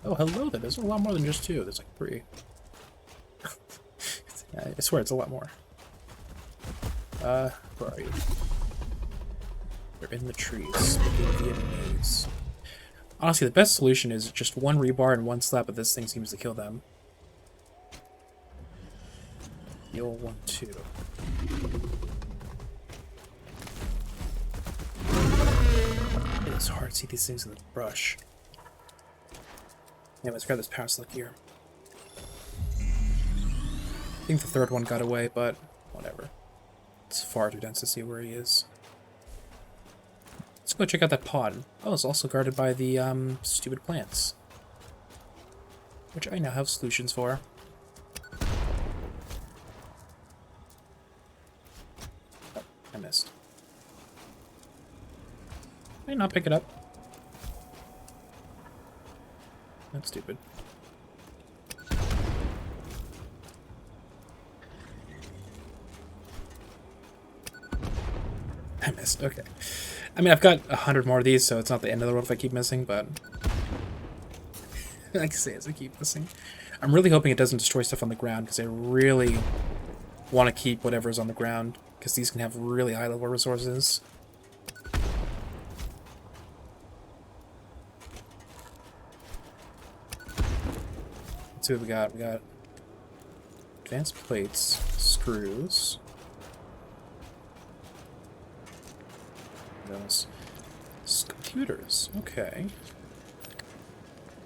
Oh, hello there. There's a lot more than just 2. There's like 3. I swear it's a lot more. Where are you? They're in the trees. Vietnamese. Honestly, the best solution is just 1 rebar and 1 slap, but this thing seems to kill them. You'll want 2. It's hard to see these things in the brush. Yeah, let's grab this power slug here. I think the 3rd one got away, but whatever. It's far too dense to see where he is. Let's go check out that pod. Oh, it's also guarded by the stupid plants. Which I now have solutions for. Can I not pick it up? That's stupid. I missed. Okay. I mean, I've got 100 more of these, so it's not the end of the world if I keep missing, but... I can say as I keep missing. I'm really hoping it doesn't destroy stuff on the ground, because I really want to keep whatever's on the ground, because these can have really high-level resources. Let's see what we got. We got advanced plates, screws. Those computers. Okay.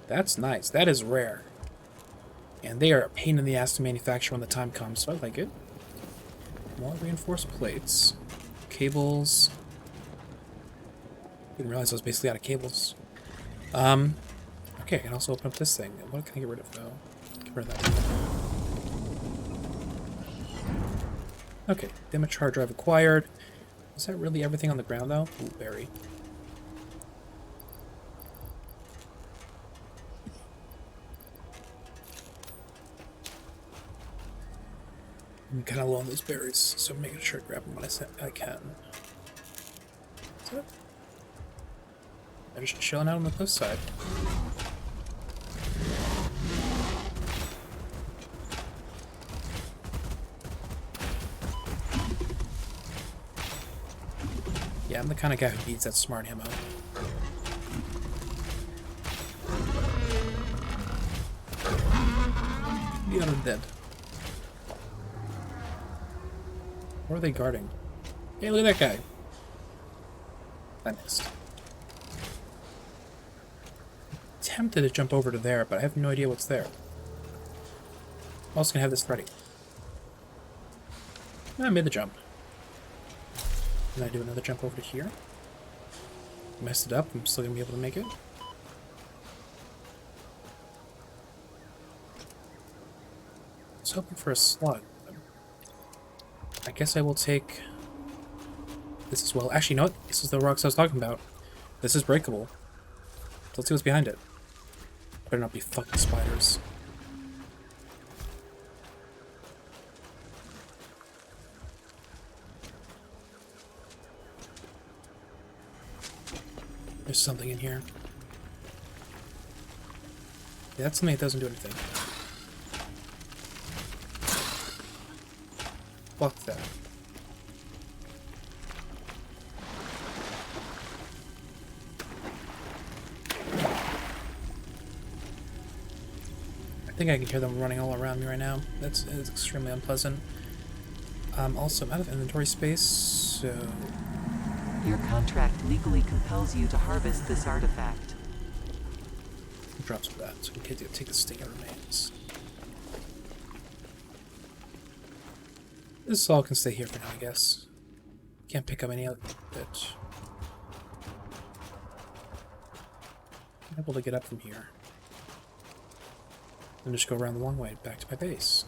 That's nice. That is rare. And they are a pain in the ass to manufacture when the time comes, so I like it. More reinforced plates. Cables. Didn't realize I was basically out of cables. Okay, I can also open up this thing. What can I get rid of, though? Get rid of that. Okay, damage hard drive acquired. Is that really everything on the ground, though? Ooh, berry. I'm kind of low on those berries, so I'm making sure to grab them when I can. Is that? They're just chilling out on the cliff side. Yeah, I'm the kind of guy who needs that smart ammo. The other dead. What are they guarding? Hey, look at that guy. I missed. Tempted to jump over to there, but I have no idea what's there. I'm also gonna have this ready. I made the jump. Can I do another jump over to here? Messed it up. I'm still gonna be able to make it. I was hoping for a slug. I guess I will take this as well. Actually, you know what? This is the rocks I was talking about. This is breakable. So let's see what's behind it. Better not be fucking spiders. There's something in here. Yeah, that's something that doesn't do anything. Fuck that. I think I can hear them running all around me right now. It's extremely unpleasant. Also, I'm out of inventory space, so... Your contract legally compels you to harvest this artifact. Drop some of that, so in case you take the stinger remains. This all can stay here for now, I guess. Can't pick up any other bit. I'm able to get up from here. And just go around the long way back to my base.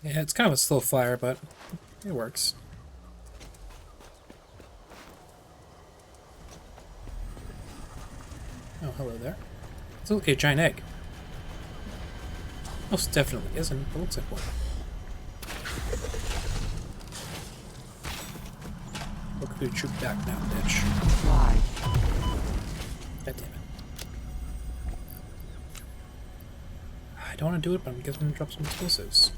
Yeah, it's kind of a slow fire, but it works. Oh, hello there. It's like a giant egg. Most definitely isn't, but looks like one. Look who troop back now, bitch. Why? God damn it. I don't want to do it, but I'm going to drop some explosives.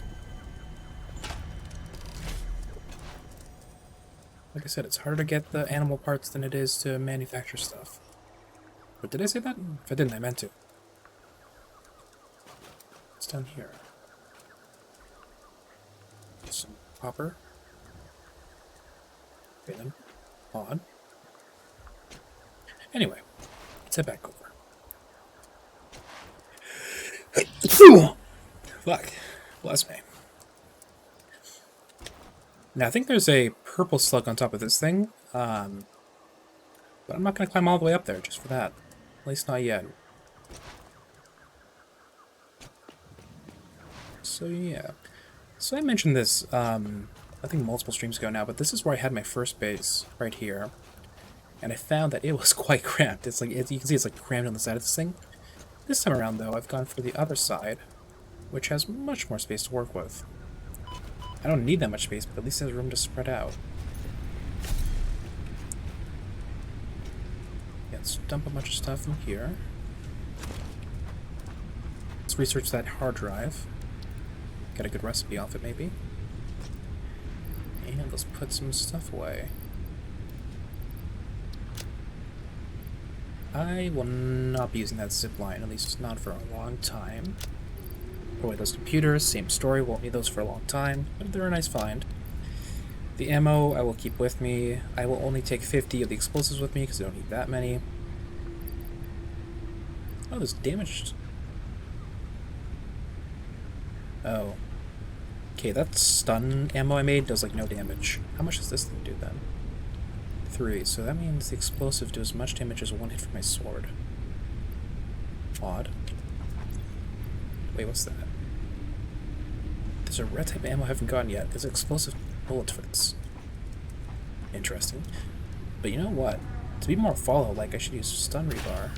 Like I said, it's harder to get the animal parts than it is to manufacture stuff. But did I say that? If I didn't, I meant to. What's down here? Some copper. Okay then. Odd. Anyway, let's head back over. Fuck. Bless me. Now, I think there's a purple slug on top of this thing, but I'm not going to climb all the way up there just for that. At least not yet. So yeah. So I mentioned this, I think multiple streams ago now, but this is where I had my first base, right here. And I found that it was quite cramped. It's like, you can see it's like crammed on the side of this thing. This time around, though, I've gone for the other side, which has much more space to work with. I don't need that much space, but at least there's room to spread out. Yeah, let's dump a bunch of stuff in here. Let's research that hard drive. Get a good recipe off it, maybe. And let's put some stuff away. I will not be using that zip line, at least not for a long time. Put away those computers, same story, won't need those for a long time, but they're a nice find. The ammo I will keep with me. I will only take 50 of the explosives with me because I don't need that many. Oh, there's damaged. Oh. Okay, that stun ammo I made does like no damage. How much does this thing do then? 3, so that means the explosive does as much damage as one hit from my sword. Odd. Wait, what's that? There's a red type of ammo I haven't gotten yet. There's explosive bullets for this. Interesting. But you know what? To be more follow-like, I should use stun rebar.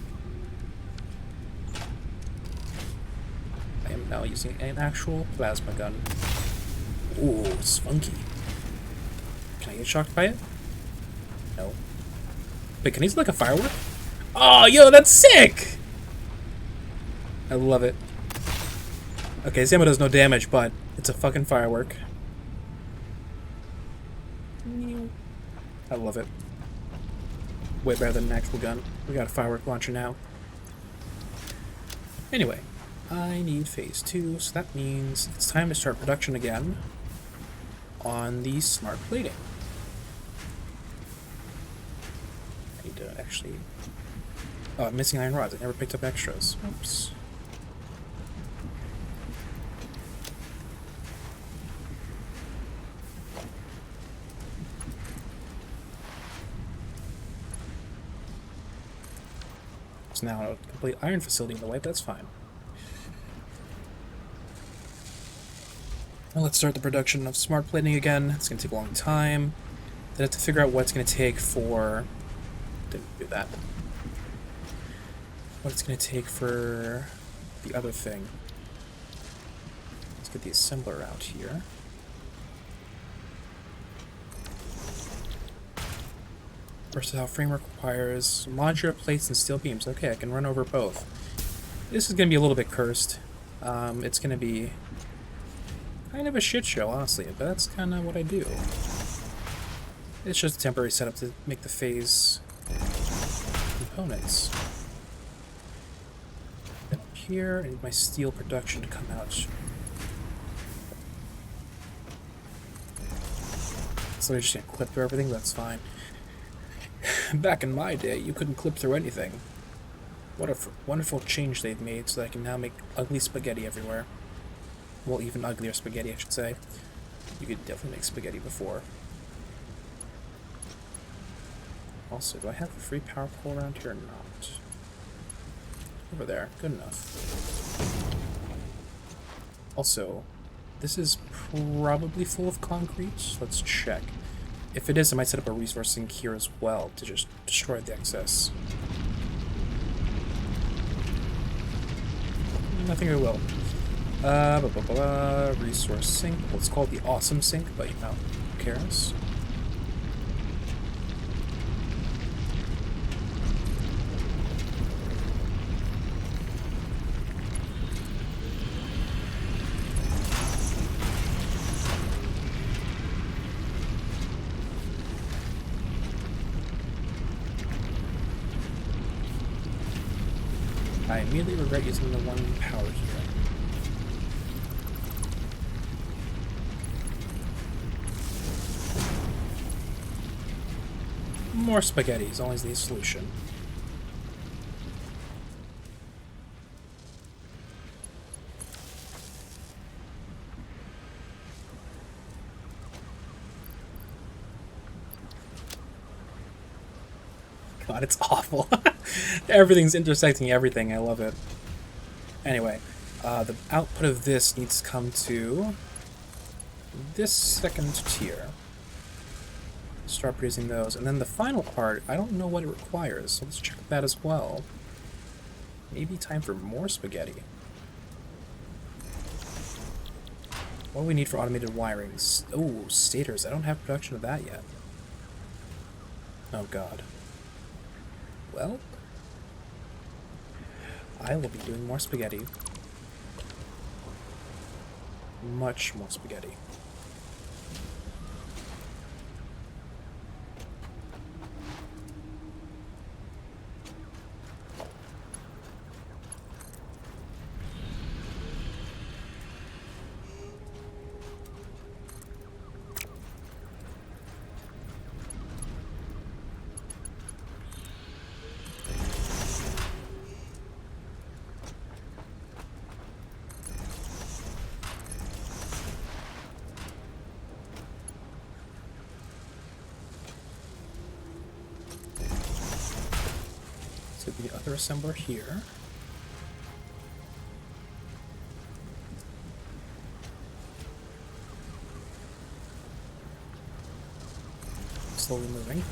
I am now using an actual plasma gun. Ooh, it's funky. Can I get shocked by it? No. Wait, can he use like a firework? Oh, yo, that's sick! I love it. Okay, his ammo does no damage, but it's a fucking firework. I love it. Way better than an actual gun. We got a firework launcher now. Anyway, I need phase 2, so that means it's time to start production again on the smart plating. I need to actually... Oh, I'm missing iron rods. I never picked up extras. Oops. It's now a complete iron facility in the way, that's fine. Well, let's start the production of smart plating again. It's going to take a long time. Then I have to figure out what it's going to take for... Didn't do that. What it's going to take for the other thing. Let's get the assembler out here. Versatile framework requires modular plates and steel beams. Okay, I can run over both. This is going to be a little bit cursed. It's going to be kind of a shit show, honestly, but that's kind of what I do. It's just a temporary setup to make the phase components. And up here, I need my steel production to come out. So I'm just going to clip through everything, that's fine. Back in my day, you couldn't clip through anything. What a wonderful change they've made so that I can now make ugly spaghetti everywhere. Well, even uglier spaghetti, I should say. You could definitely make spaghetti before. Also, do I have a free power pole around here or not? Over there. Good enough. Also, this is probably full of concrete. Let's check. If it is, I might set up a resource sink here as well to just destroy the excess. I think I will. Resource sink. Well, it's called the awesome sink, but you know, who cares? I immediately regret using the one power here. More spaghetti is always the solution. God, it's awful. Everything's intersecting everything. I love it. Anyway, The output of this needs to come to this second tier. Start producing those. And then the final part, I don't know what it requires, so let's check that as well. Maybe time for more spaghetti. What do we need for automated wiring? Oh, stators. I don't have production of that yet. Oh god. Well, I will be doing more spaghetti. Much more spaghetti. The other assembler here. Slowly moving.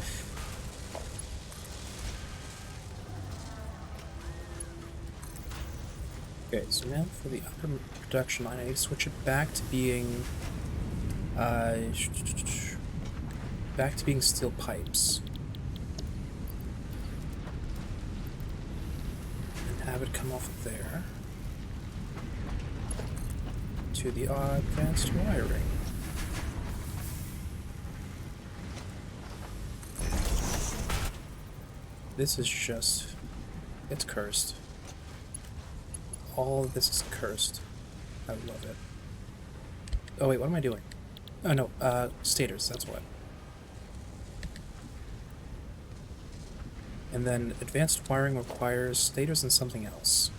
Okay, so now for the other production line, I need to switch it back to being steel pipes. Have it come off of there to the advanced wiring. This is just, it's cursed. All of this is cursed. I love it. Oh wait, what am I doing? Oh no, stators, that's what. And then advanced wiring requires stators and something else.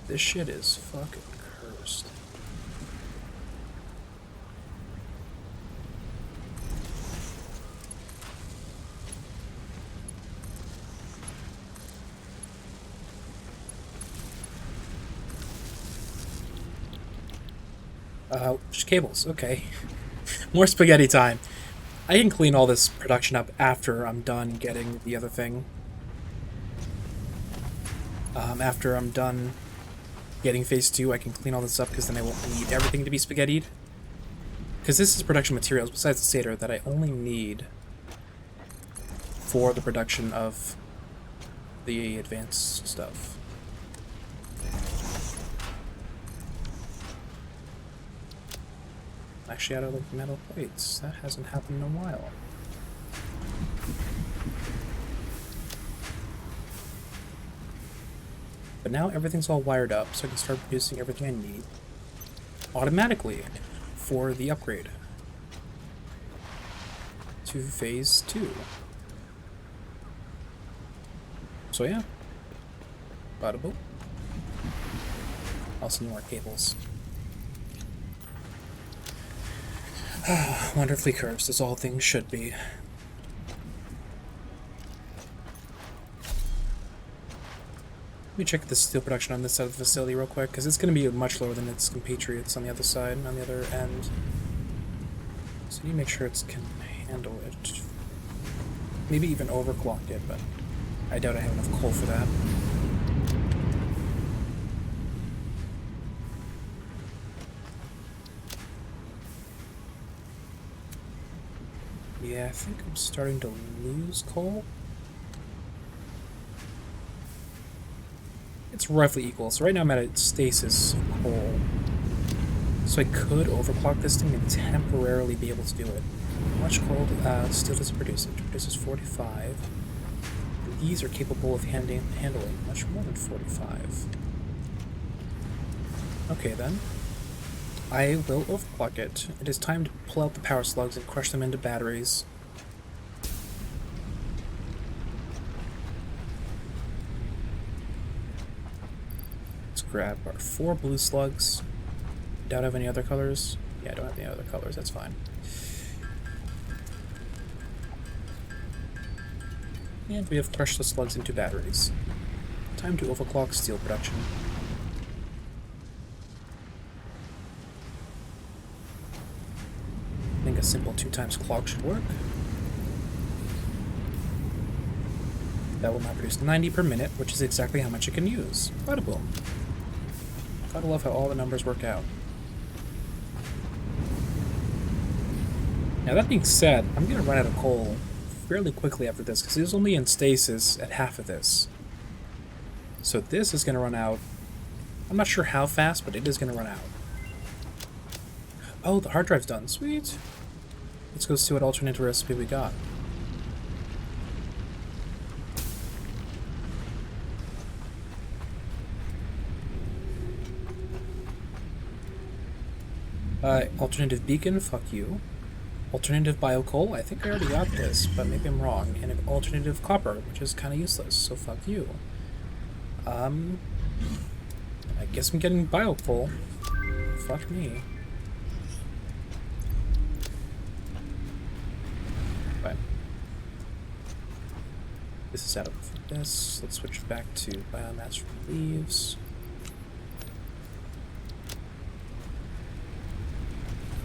This shit is fucking cursed. Just cables, okay. More spaghetti time. I can clean all this production up after I'm done getting the other thing. After I'm done getting phase 2, I can clean all this up because then I won't need everything to be spaghettied. Because this is production materials besides the stator that I only need for the production of the advanced stuff. Actually, out of the metal plates. That hasn't happened in a while. But now everything's all wired up, so I can start producing everything I need automatically for the upgrade to phase 2. So yeah. Bada boom. Also more cables. Wonderfully cursed, as all things should be. Let me check the steel production on this side of the facility real quick, because it's going to be much lower than its compatriots on the other side, on the other end. So you need to make sure it can handle it. Maybe even overclock it, but I doubt I have enough coal for that. Yeah, I think I'm starting to lose coal. It's roughly equal, so right now I'm at a stasis coal. So I could overclock this thing and temporarily be able to do it. How much coal still does it produce? It produces 45. These are capable of handling much more than 45. Okay then. I will overclock it. It is time to pull out the power slugs and crush them into batteries. Let's grab our 4 blue slugs. Doubt I have any other colors. Yeah, I don't have any other colors, that's fine. And we have crushed the slugs into batteries. Time to overclock steel production. think a simple 2 times clock should work. That will now produce 90 per minute, which is exactly how much it can use. Bada boom. Gotta love how all the numbers work out. Now that being said, I'm gonna run out of coal fairly quickly after this, because it was only in stasis at half of this. So this is gonna run out. I'm not sure how fast, but it is gonna run out. Oh, the hard drive's done. Sweet. Let's go see what alternate recipe we got. Alternative beacon, fuck you. Alternative biocoal, I think I already got this, but maybe I'm wrong. And an alternative copper, which is kind of useless, so fuck you. I guess I'm getting biocoal. Fuck me. Right. This is out of this. Let's switch back to biomass from leaves.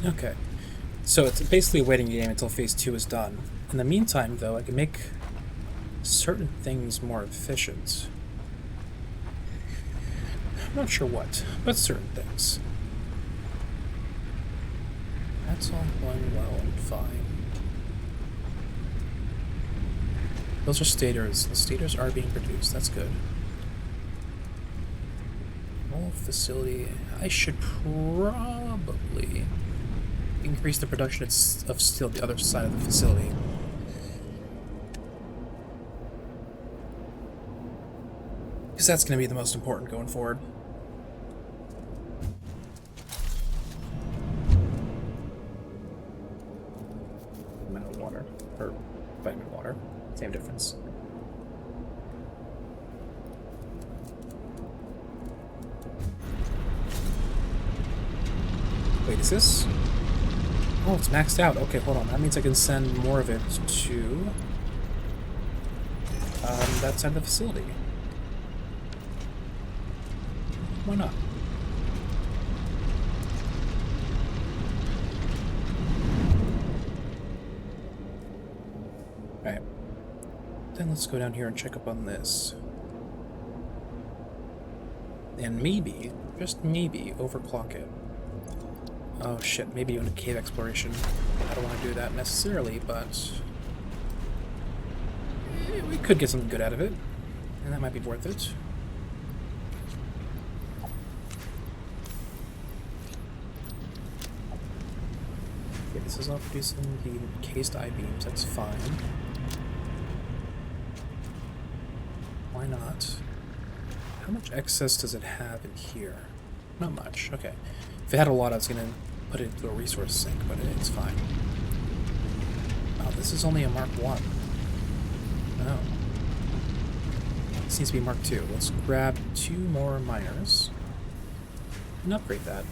Okay. So it's basically a waiting game until phase 2 is done. In the meantime, though, I can make certain things more efficient. I'm not sure what, but certain things. That's all going well and fine. Those are stators. The stators are being produced. That's good. Whole facility. I should probably increase the production of steel the other side of the facility. Because that's going to be the most important going forward. Mineral water. Or vitamin water. Same difference. Wait, is this? Oh, it's maxed out. Okay, hold on. That means I can send more of it to that side of the facility. Why not? Alright. Then let's go down here and check up on this. And maybe, just maybe, overclock it. Oh shit, maybe even a cave exploration. I don't want to do that necessarily, but we could get something good out of it, and that might be worth it. Okay, this is all producing the cased I-beams, that's fine. Why not? How much excess does it have in here? Not much, okay. If it had a lot, I was going to put it into a resource sink, but it's fine. Oh, this is only a Mark 1. Oh. This needs to be Mark 2. Let's grab 2 more miners and upgrade that.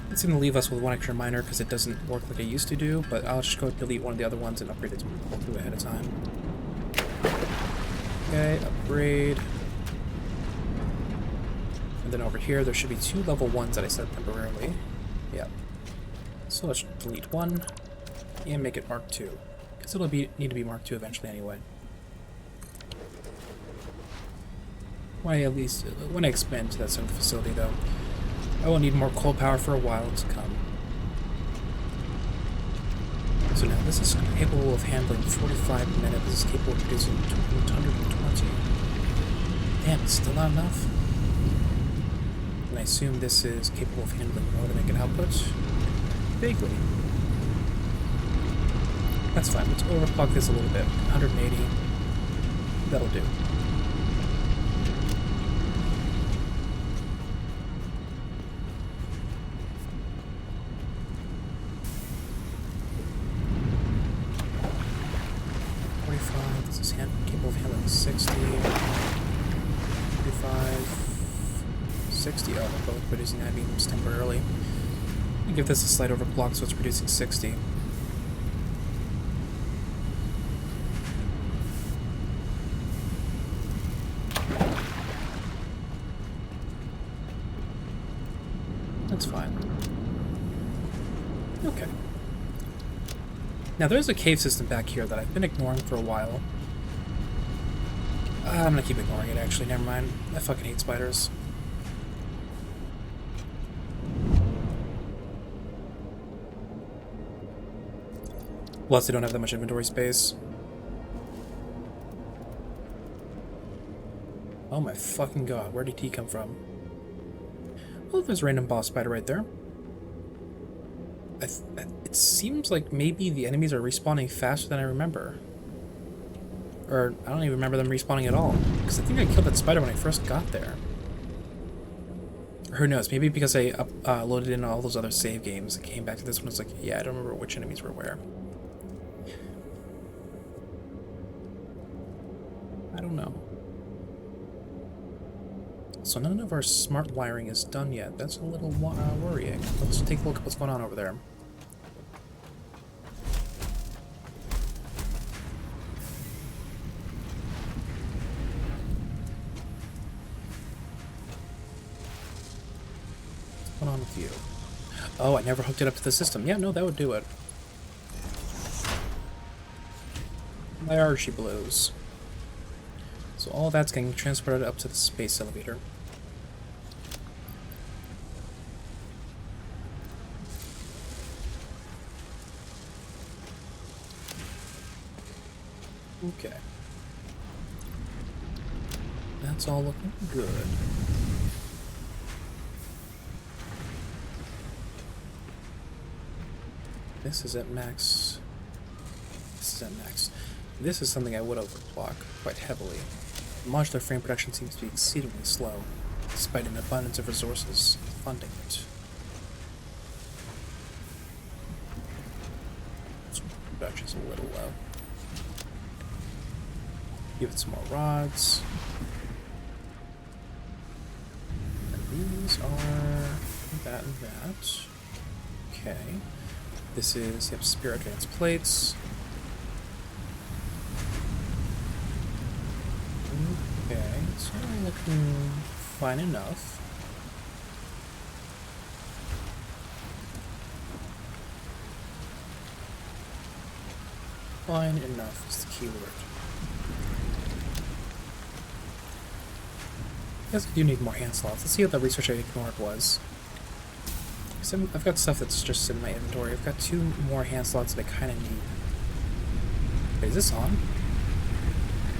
It's going to leave us with 1 extra miner because it doesn't work like it used to do, but I'll just go delete one of the other ones and upgrade it to Mark 2 ahead of time. Okay, upgrade. And then over here, there should be 2 level 1s that I set temporarily. Yep. So let's delete 1 and make it Mark 2. Because it'll need to be Mark 2 eventually anyway. When I expand to that sort of facility though, I will need more coal power for a while to come. So now this is capable of handling 45 minutes. This is capable of producing 220. Damn, it's still not enough. And I assume this is capable of handling more to make an output. Vaguely. That's fine. Let's overclock this a little bit. 180. That'll do. Capable of handling 60, 45, 60. Oh, they're both producing I-beams temporarily. I'll give this a slight overclock so it's producing 60. That's fine. Okay. Now there's a cave system back here that I've been ignoring for a while. I'm gonna keep ignoring it, actually. Never mind. I fucking hate spiders. Plus, they don't have that much inventory space. Oh my fucking god, where did he come from? Well, there's a random boss spider right there. It seems like maybe the enemies are respawning faster than I remember. Or, I don't even remember them respawning at all. Because I think I killed that spider when I first got there. Or who knows, maybe because I loaded in all those other save games and came back to this one, it's like, yeah, I don't remember which enemies were where. I don't know. So none of our smart wiring is done yet. That's a little worrying. Let's take a look at what's going on over there. What's going on with you? Oh, I never hooked it up to the system. Yeah, no, that would do it. My Archie Blues. So all that's getting transported up to the space elevator. Okay. That's all looking good. This is at max. This is at max. This is something I would overclock quite heavily. Modular frame production seems to be exceedingly slow, despite an abundance of resources funding it. Production's a little low. Give it some more rods. And these are that and that. Okay. This is, yep, Spear Advanced Plates. Okay, it's not looking fine enough. Fine enough is the keyword. I guess I do need more hand slots. Let's see what the research I ignored was. I've got stuff that's just in my inventory. I've got 2 more hand slots that I kind of need. Wait, is this on?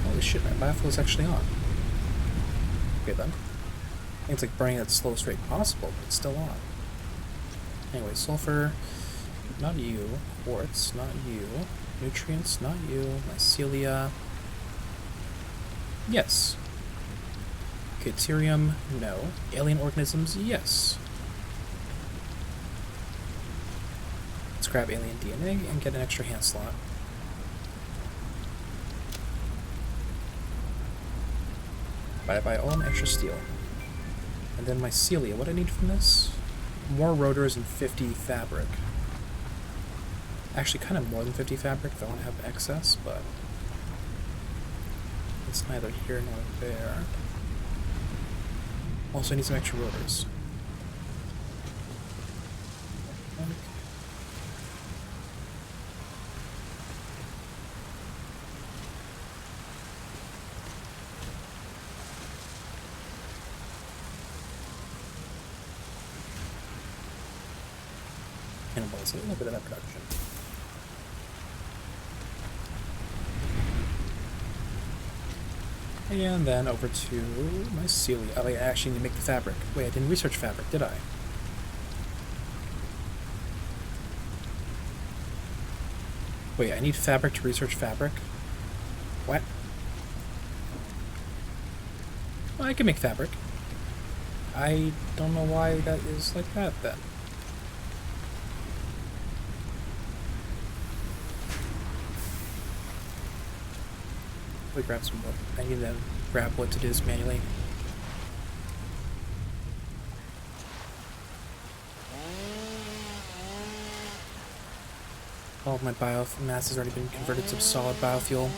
Holy shit, my biofuel is actually on. Okay then. I think it's like burning at the slowest rate possible, but it's still on. Anyway, sulfur, not you. Quartz, not you. Nutrients, not you. Mycelia. Yes. Deuterium, no. Alien organisms, yes. Let's grab alien DNA and get an extra hand slot. Buy all an extra steel. And then mycelia, what do I need from this? More rotors and 50 fabric. Actually, kind of more than 50 fabric if I want to have excess, but it's neither here nor there. Also, I need some extra rotors. Okay. Cannibals, a little bit of that production. And then over to mycelia. Oh, wait, I actually need to make the fabric. Wait, I didn't research fabric, did I? Wait, I need fabric to research fabric? What? Well, I can make fabric. I don't know why that is like that, then. We grab some wood. I need to grab wood to do this manually. All of my biomass has already been converted to solid biofuel.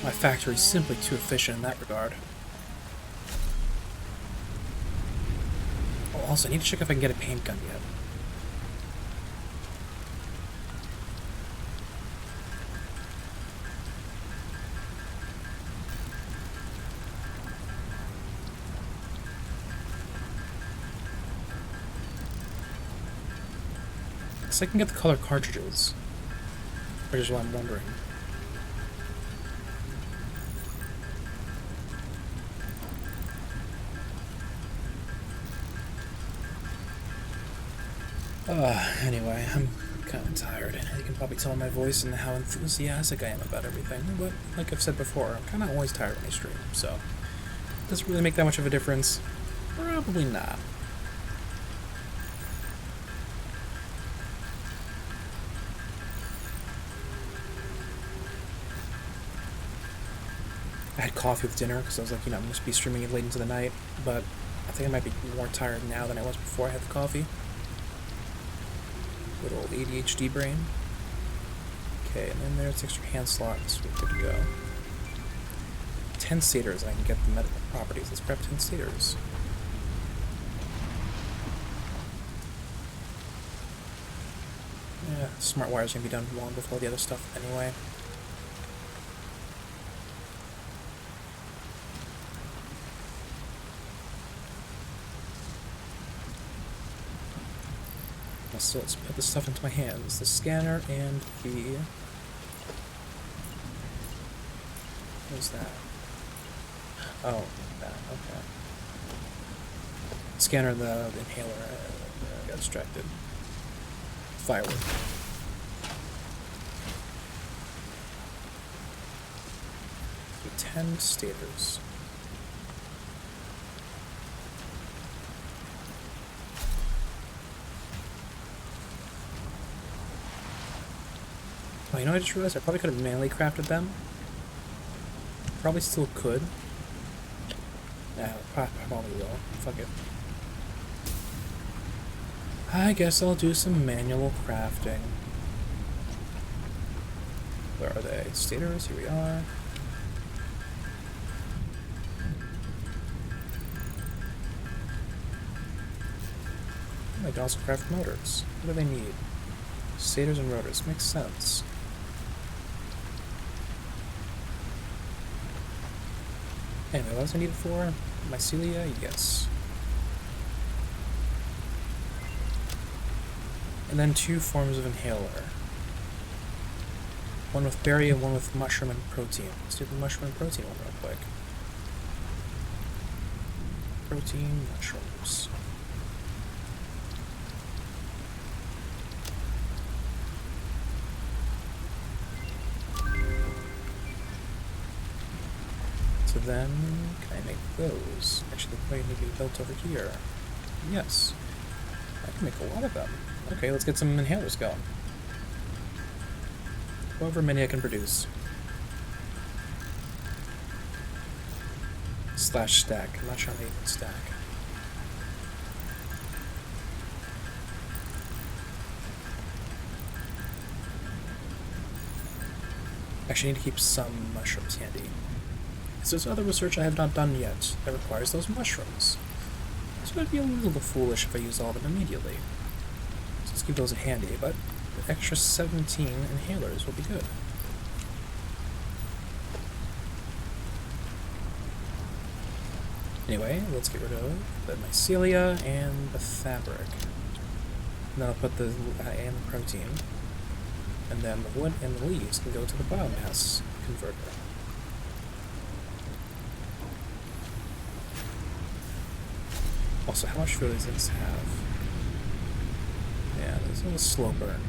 My factory is simply too efficient in that regard. Also, I need to check if I can get a paint gun yet. Because I can get the color cartridges. Which is what I'm wondering. Anyway, I'm kind of tired. You can probably tell my voice and how enthusiastic I am about everything. But, like I've said before, I'm kind of always tired when I stream, so... Does it really make that much of a difference? Probably not. I had coffee with dinner because I was like, I'm going to be streaming it late into the night, but I think I might be more tired now than I was before I had the coffee. Good old ADHD brain. Okay, and then there's extra hand slots. We're good to go. 10 stators, and I can get the medical properties. Let's grab 10 stators. Yeah, smart wire's gonna be done long before the other stuff anyway. So let's put the stuff into my hands. The scanner and the... What's that? Oh, that, okay. Scanner and the inhaler. I got distracted. Firework. So 10 stators. Oh, you know what I just realized? I probably could have manually crafted them. Probably still could. Nah, probably will. Fuck it. I guess I'll do some manual crafting. Where are they? Stators, here we are. I can also craft motors. What do they need? Stators and rotors. Makes sense. Anyway, what else I need it for? Mycelia? Yes. And then 2 forms of inhaler. One with berry and one with mushroom and protein. Let's do the mushroom and protein one real quick. Protein, mushrooms. So then, can I make those? Actually, they probably need to be built over here. Yes. I can make a lot of them. Okay, let's get some inhalers going. However many I can produce. Slash stack. I'm not sure how they even stack. Actually, I need to keep some mushrooms handy. So there's other research I have not done yet that requires those mushrooms. So it'd be a little foolish if I use all of them immediately. So let's keep those handy, but the extra 17 inhalers will be good. Anyway, let's get rid of the mycelia and the fabric. And then I'll put the and the protein. And then the wood and the leaves can go to the biomass converter. Also, how much fuel does this have? Yeah, there's a little slow burn.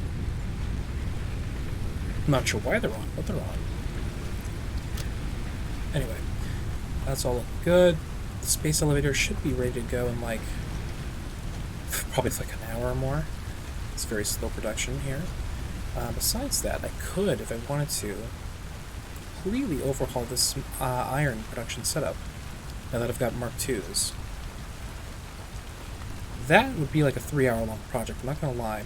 I'm not sure why they're on, but they're on. Anyway, that's all looking good. The space elevator should be ready to go in like probably like an hour or more. It's very slow production here. Besides that, I could, if I wanted to, completely overhaul this iron production setup now that I've got Mark IIs. That would be like a 3-hour-long project, I'm not gonna lie.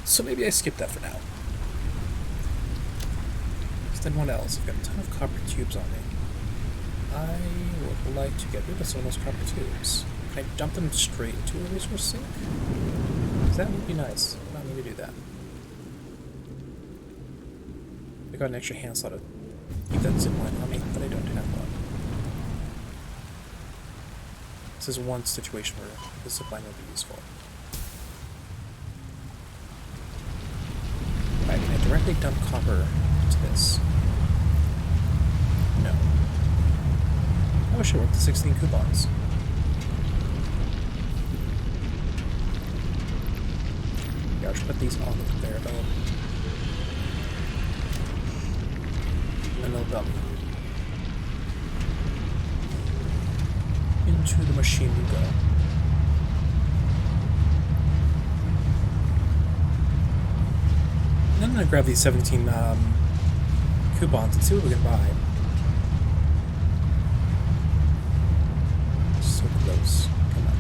So maybe I skip that for now. Then what else? I've got a ton of copper tubes on me. I would like to get rid of some of those copper tubes. Can Can I dump them straight into a resource sink? Because that would be nice. Allow me to do that. I got an extra hand slot to keep that zipline on me, but I don't have one. This is one situation where the zipline will be useful. Alright, can I directly dump copper into this? No. Oh shit, we're up to 16 coupons. Yeah, I'll just put these on the conveyor belt. And then they'll dump into the machine we go. And then I'm gonna grab these 17 coupons and see what we can buy. So close. Come on.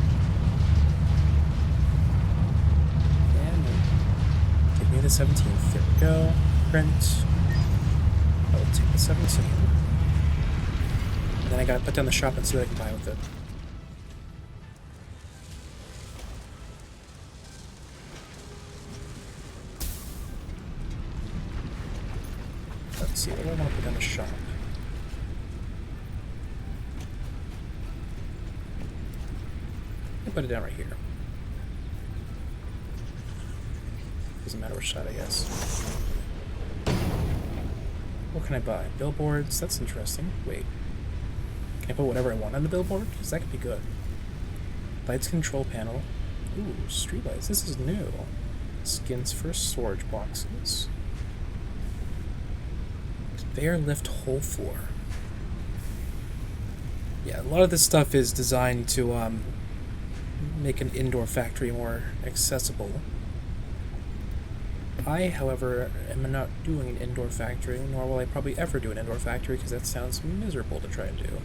And take me the 17th. There we go. Print. I will take the 17. And then I gotta put down the shop and see what I can buy with it. Let's see, what do I want to put down the shop? I'll put it down right here. Doesn't matter which side, I guess. What can I buy? Billboards? That's interesting. Wait. Can I put whatever I want on the billboard? Because that could be good. Lights control panel. Ooh, streetlights. This is new. Skins for storage boxes. Conveyor lift whole floor. Yeah, a lot of this stuff is designed to make an indoor factory more accessible. I, however, am not doing an indoor factory, nor will I probably ever do an indoor factory, because that sounds miserable to try and do.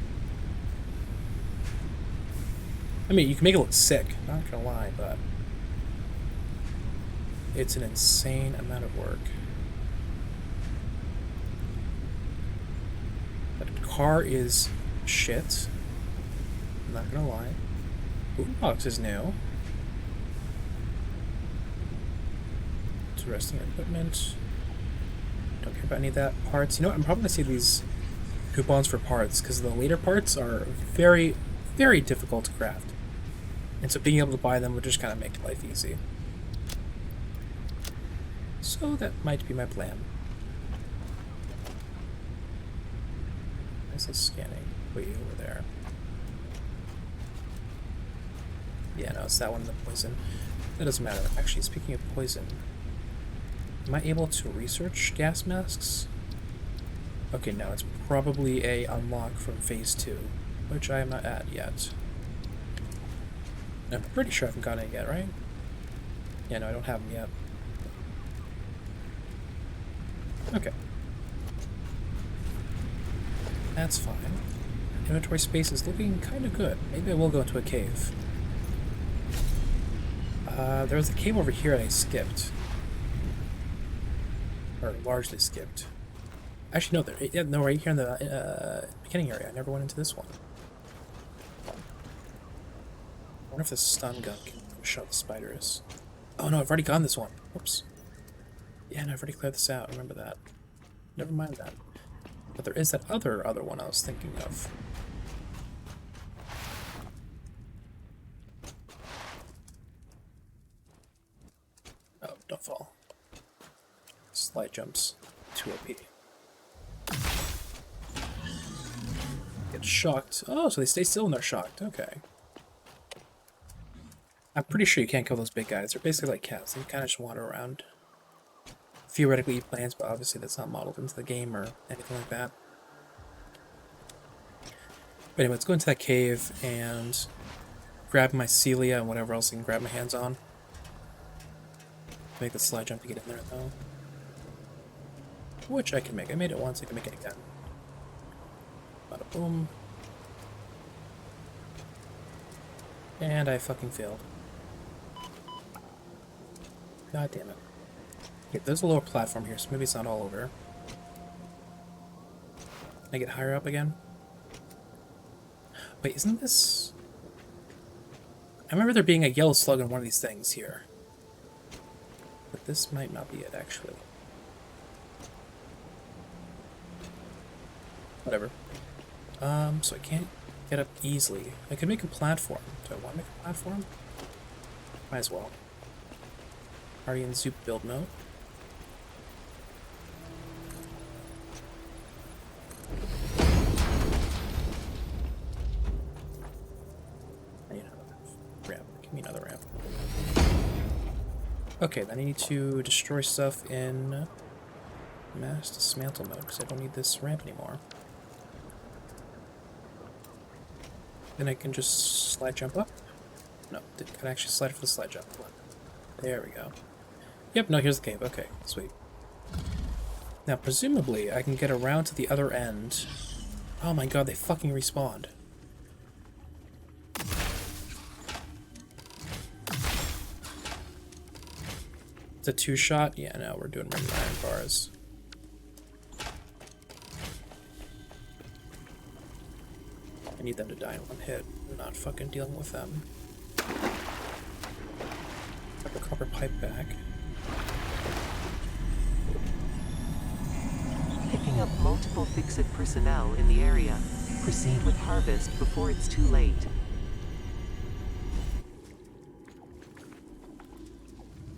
I mean, you can make it look sick, not gonna lie, but it's an insane amount of work. That car is shit. I'm not gonna lie. Boombox is new. Interesting equipment. Don't care about any of that. Parts. You know what? I'm probably gonna save these coupons for parts, because the later parts are very, very difficult to craft. And so being able to buy them would just kind of make life easy. So that might be my plan. This is scanning way over there. Yeah, no, it's that one, the poison. That doesn't matter. Actually, speaking of poison, am I able to research gas masks? Okay, no, it's probably a unlock from phase 2, which I am not at yet. I'm pretty sure I haven't gotten it yet, right? Yeah, no, I don't have them yet. Okay. That's fine. Inventory space is looking kind of good. Maybe I will go into a cave. There was a cave over here I skipped. Or largely skipped. Actually, no, no, right here in the beginning area. I never went into this one. I wonder if the stun gun can shut the spiders. Oh no, I've already gone this one. Whoops. Yeah, no, I've already cleared this out. Remember that. Never mind that. But there is that other one I was thinking of. Oh, don't fall. Slide jumps. 2 OP. Get shocked. Oh, so they stay still when they're shocked. Okay. I'm pretty sure you can't kill those big guys. They're basically like cats. They kind of just wander around. Theoretically eat plants, but obviously that's not modeled into the game or anything like that. But anyway, let's go into that cave and grab my Celia and whatever else I can grab my hands on. Make the slide jump to get in there, though. Which I can make. I made it once, I can make it again. Bada boom. And I fucking failed. God damn it. Okay, there's a lower platform here, so maybe it's not all over. Can I get higher up again? Wait, isn't this... I remember there being a yellow slug in one of these things here. But this might not be it, actually. Whatever. So I can't get up easily. I could make a platform. Do I want to make a platform? Might as well. Already in soup build mode. I need another ramp. Give me another ramp. Okay, then I need to destroy stuff in mass dismantle mode because I don't need this ramp anymore. Then I can just slide jump up. No, can I actually slide for the slide jump? There we go. Yep, no, here's the cave. Okay, sweet. Now, presumably, I can get around to the other end. Oh my god, they fucking respawned. It's a two-shot? Yeah, no, we're doing regular iron bars. I need them to die in one hit. I'm not fucking dealing with them. Got the copper pipe back. Picking up multiple fix-it personnel in the area. Proceed with harvest before it's too late.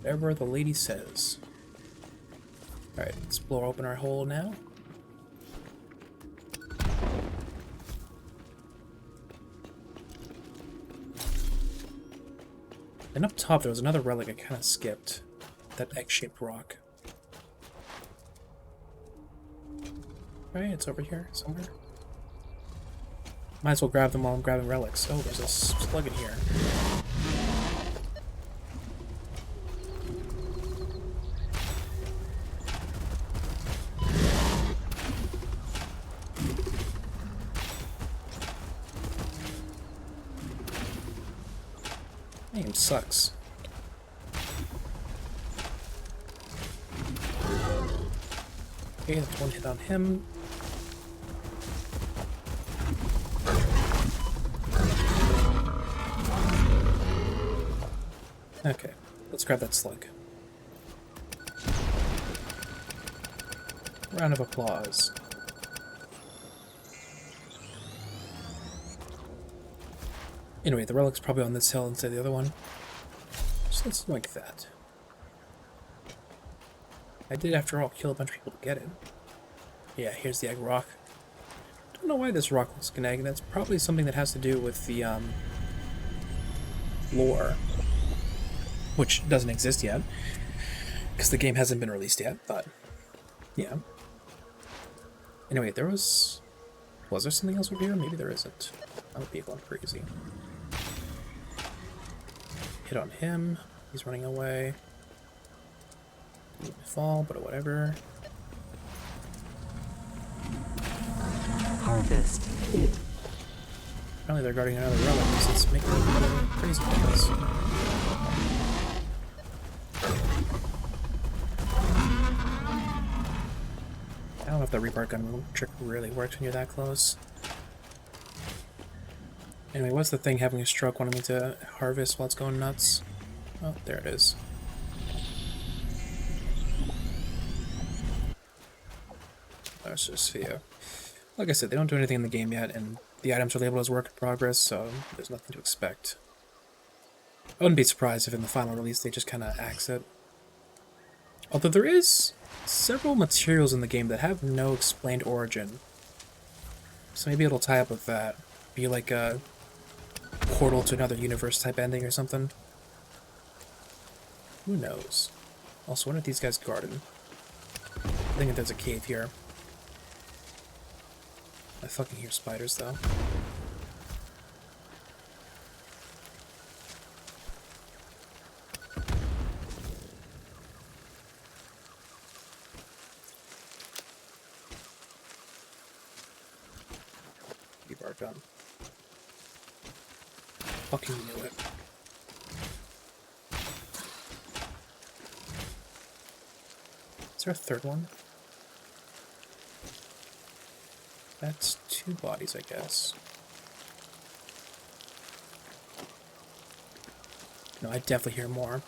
Whatever the lady says. Alright, let's blow open our hole now. And up top there was another relic I kind of skipped. That egg-shaped rock. Right, it's over here somewhere. Might as well grab them while I'm grabbing relics. Oh, there's a slug in here. Game sucks. Okay, that's one hit on him. Okay, let's grab that slug. Round of applause. Anyway, the relic's probably on this hill instead of the other one. So let's like that. I did, after all, kill a bunch of people to get it. Yeah, here's the egg rock. Don't know why this rock looks like an egg. That's probably something that has to do with the lore, which doesn't exist yet, because the game hasn't been released yet, but yeah. Anyway, was there something else over here? Maybe there isn't. That would be going crazy. Hit on him. He's running away. Didn't fall, but whatever. Harvest. Apparently they're guarding another relic, because it's making them crazy things. I don't know if the Rebar gun trick really works when you're that close. Anyway, what's the thing having a stroke wanting me to harvest while it's going nuts? Oh, there it is. That's just Sphere. Like I said, they don't do anything in the game yet, and the items are labeled as work in progress, so there's nothing to expect. I wouldn't be surprised if in the final release they just kind of axe it. Although there is several materials in the game that have no explained origin. So maybe it'll tie up with that. Be like a portal to another universe type ending or something. Who knows? Also, what are these guys guarding? I think there's a cave here. I fucking hear spiders though. Rebar gun. Fucking knew it. Is there a third one? That's two bodies, I guess. No, I definitely hear more.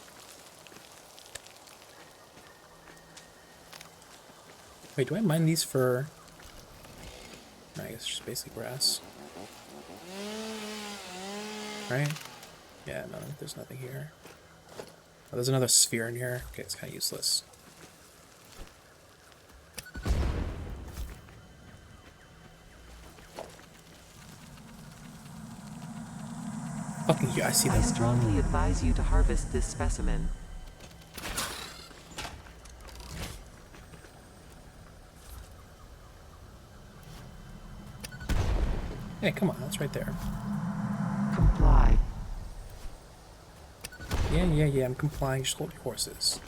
Wait, do I mine these for... No, I guess it's just basically grass. Right? Yeah, no, there's nothing here. Oh, there's another sphere in here. Okay, it's kind of useless. Fucking yeah, I see I them. strongly advise you to harvest this specimen. Hey, come on, that's right there. Comply. Yeah, I'm complying. Just hold your horses.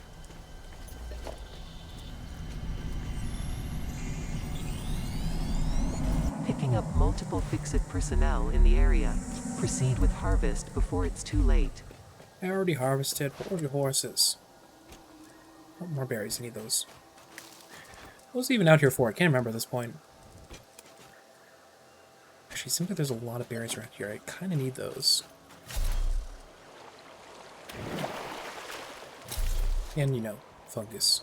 Picking up multiple fix-it personnel in the area. Proceed with harvest before it's too late. I already harvested. Hold your horses. Oh, more berries. I need those. What was I even out here for? I can't remember at this point. Actually, it seems like there's a lot of berries around here. I kind of need those. And, you know, fungus.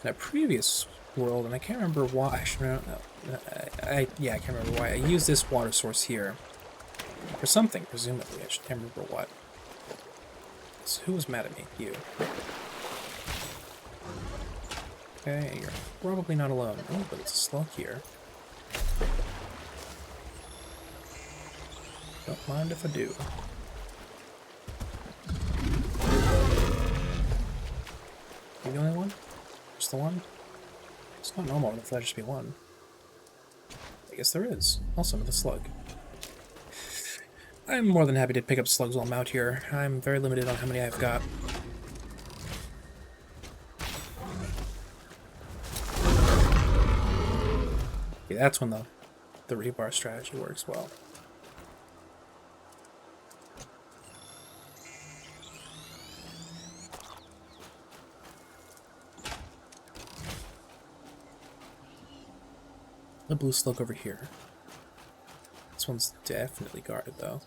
In a previous world, and I can't remember why. Actually, no, I can't remember why. I used this water source here for something, presumably. I just can't remember what. So who was mad at me? You. Okay, you're probably not alone. Oh, but it's a slug here. Don't mind if I do. You the only one? Just the one? It's not normal if there just be one. I guess there is. Also another slug. I'm more than happy to pick up slugs while I'm out here. I'm very limited on how many I've got. Okay, that's when the rebar strategy works well. The blue slug over here. This one's definitely guarded, though.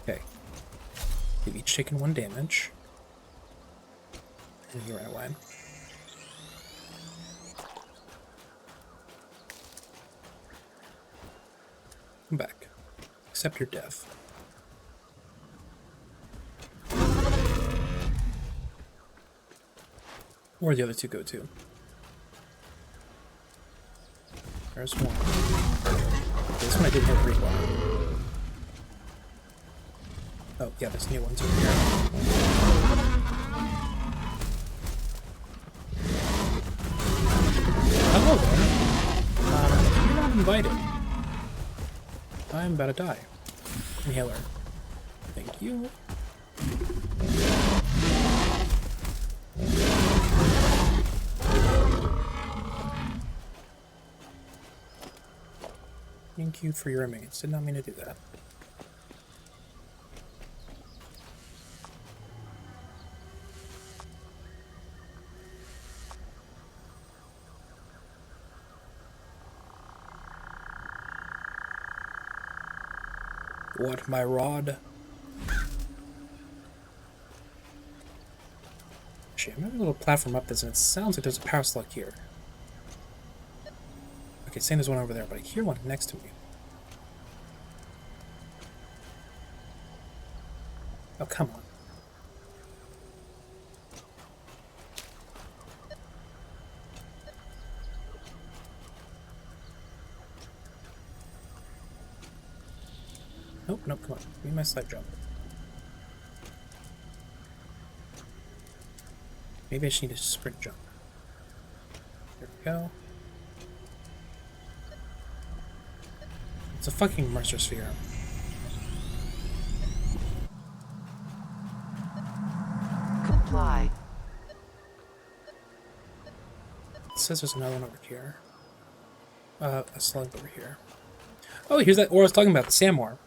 Okay. Give each taken 1 damage. And he ran away. Come back. Accept your death. Where'd the other two go to? There's one. This one I didn't have rebar. Oh, yeah, there's new ones over here. Hello there. You're not invited. I'm about to die. Inhaler. Thank you. Thank you for your remains. Did not mean to do that. What, my rod? Actually, I'm having a little platform up this, and it sounds like there's a power slug here. Okay, saying there's one over there, but I hear one next to me. Oh, come on. Nope, nope, come on. Give me my slide jump. Maybe I just need a sprint jump. There we go. It's a fucking Mercer sphere. supply. It says there's another one over here. A slug over here. Oh, here's that ore I was talking about, the Sam ore.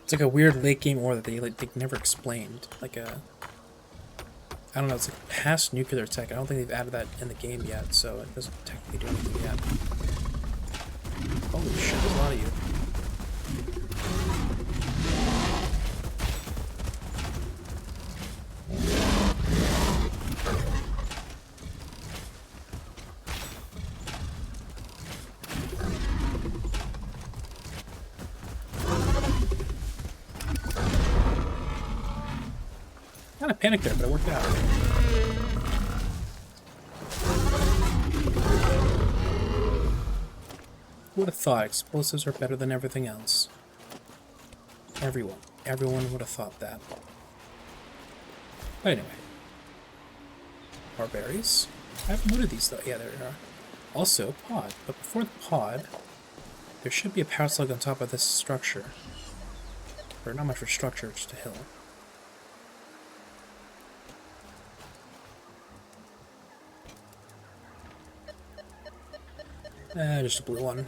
It's like a weird late game ore that they never explained. Like a... I don't know, it's like past nuclear tech. I don't think they've added that in the game yet, so it doesn't technically do anything yet. Holy shit, there's a lot of you. Kind of panicked there, but it worked out. Who would have thought explosives are better than everything else? Everyone would have thought that. But anyway. More berries. I haven't looted these though. Yeah, there we are. Also, pod. But before the pod, there should be a power slug on top of this structure. Or not much for structure, just a hill. Just a blue one.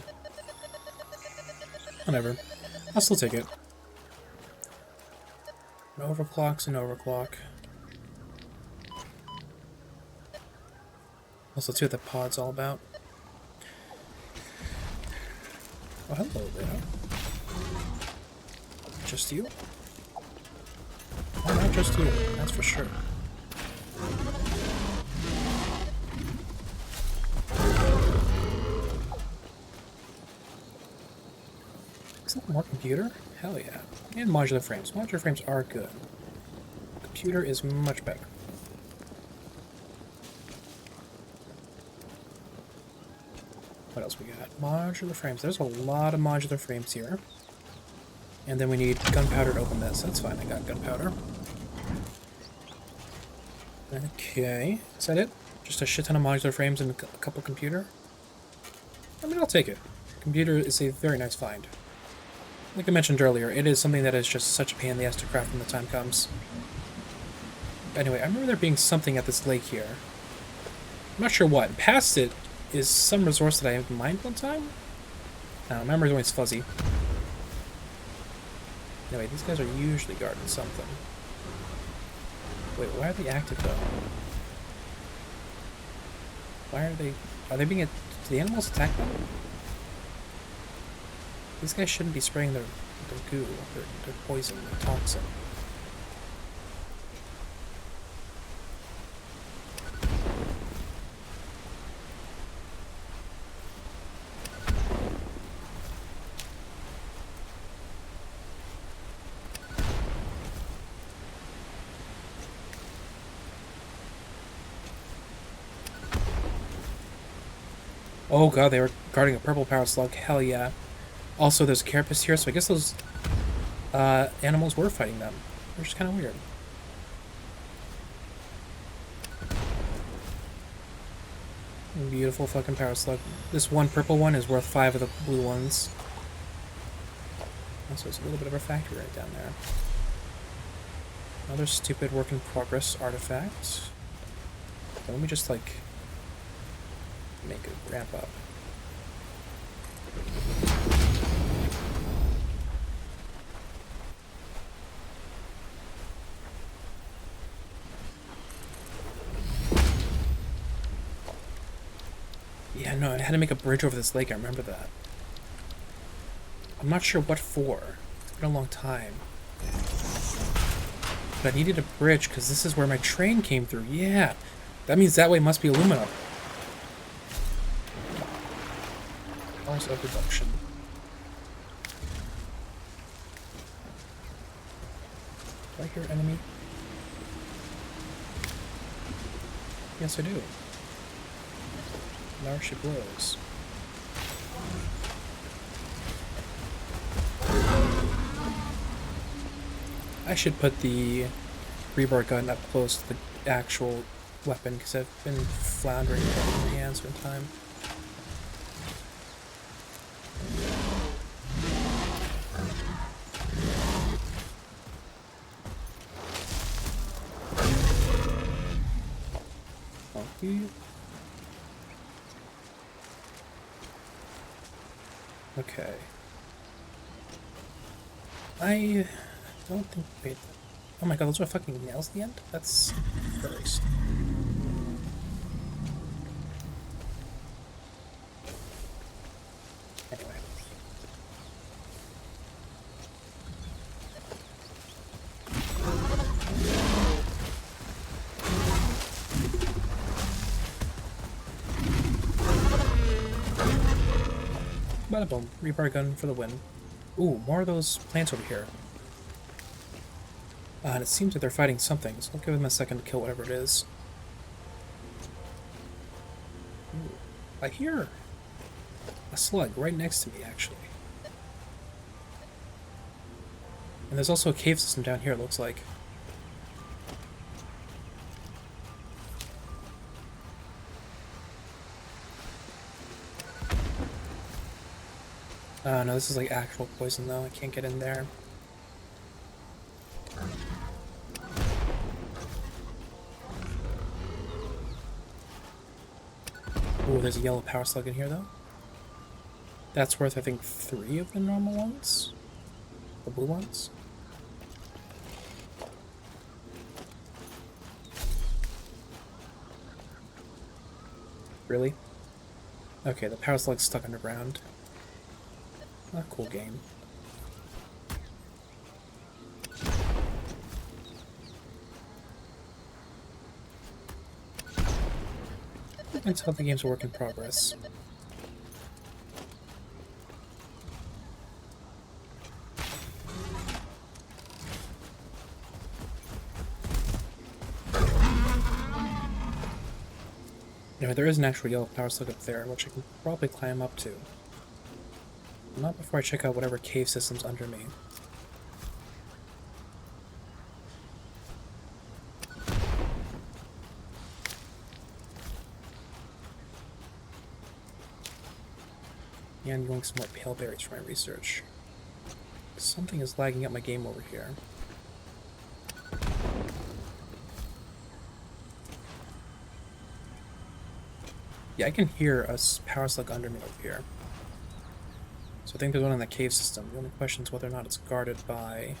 Whatever. I'll still take it. An overclock's an overclock. Also, let's see what the pod's all about. Oh, hello there. Just you? Oh, not just you, that's for sure. Is that more computer? Hell yeah. And modular frames. Modular frames are good. Computer is much better. What else we got? Modular frames. There's a lot of modular frames here. And then we need gunpowder to open this. That's fine, I got gunpowder. Okay. Is that it? Just a shit ton of modular frames and a couple computer? I mean, I'll take it. Computer is a very nice find. Like I mentioned earlier, it is something that is just such a pain in the ass to craft when the time comes. Anyway, I remember there being something at this lake here. I'm not sure what. Past it is some resource that I mined one time? I don't know, my memory's always fuzzy. Anyway, these guys are usually guarding something. Wait, why are they active though? Why are they... Are they being... Do the animals attack them? These guys shouldn't be spraying their goo, their poison, their toxin. Oh god, they were guarding a purple power slug. Hell yeah. Also, there's a carapace here, so I guess those animals were fighting them. Which is kind of weird. Beautiful fucking power slug. This one purple one is worth 5 of the blue ones. Also, there's a little bit of a factory right down there. Another stupid work in progress artifact. Let me just, like, make it ramp up. Yeah, no, I had to make a bridge over this lake, I remember that. I'm not sure what for. It's been a long time. But I needed a bridge because this is where my train came through. Yeah! That means that way must be aluminum. Force of reduction. Do I hear enemy? Yes, I do. Now she blows. I should put the rebar gun up close to the actual weapon because I've been floundering with it in my hands for a time. Okay. I don't think... Wait. Oh my god, those are fucking nails at the end? That's gross. Anyway. Bada boom. Rebar gun for the win. Ooh, more of those plants over here. And it seems that they're fighting something, so I'll give them a second to kill whatever it is. Ooh, I hear a slug right next to me, actually. And there's also a cave system down here, it looks like. No, this is like actual poison, though. I can't get in there. Ooh, there's a yellow power slug in here, though. That's worth, I think, 3 of the normal ones. The blue ones. Really? Okay, the power slug's stuck underground. Not a cool game. That's how the game's a work in progress. Anyway, there is an actual yellow power slug up there, which I can probably climb up to. Not before I check out whatever cave system's under me. Yeah, I'm going some more pale berries for my research. Something is lagging up my game over here. Yeah, I can hear a power slug under me over here. So I think there's one in the cave system. The only question is whether or not it's guarded by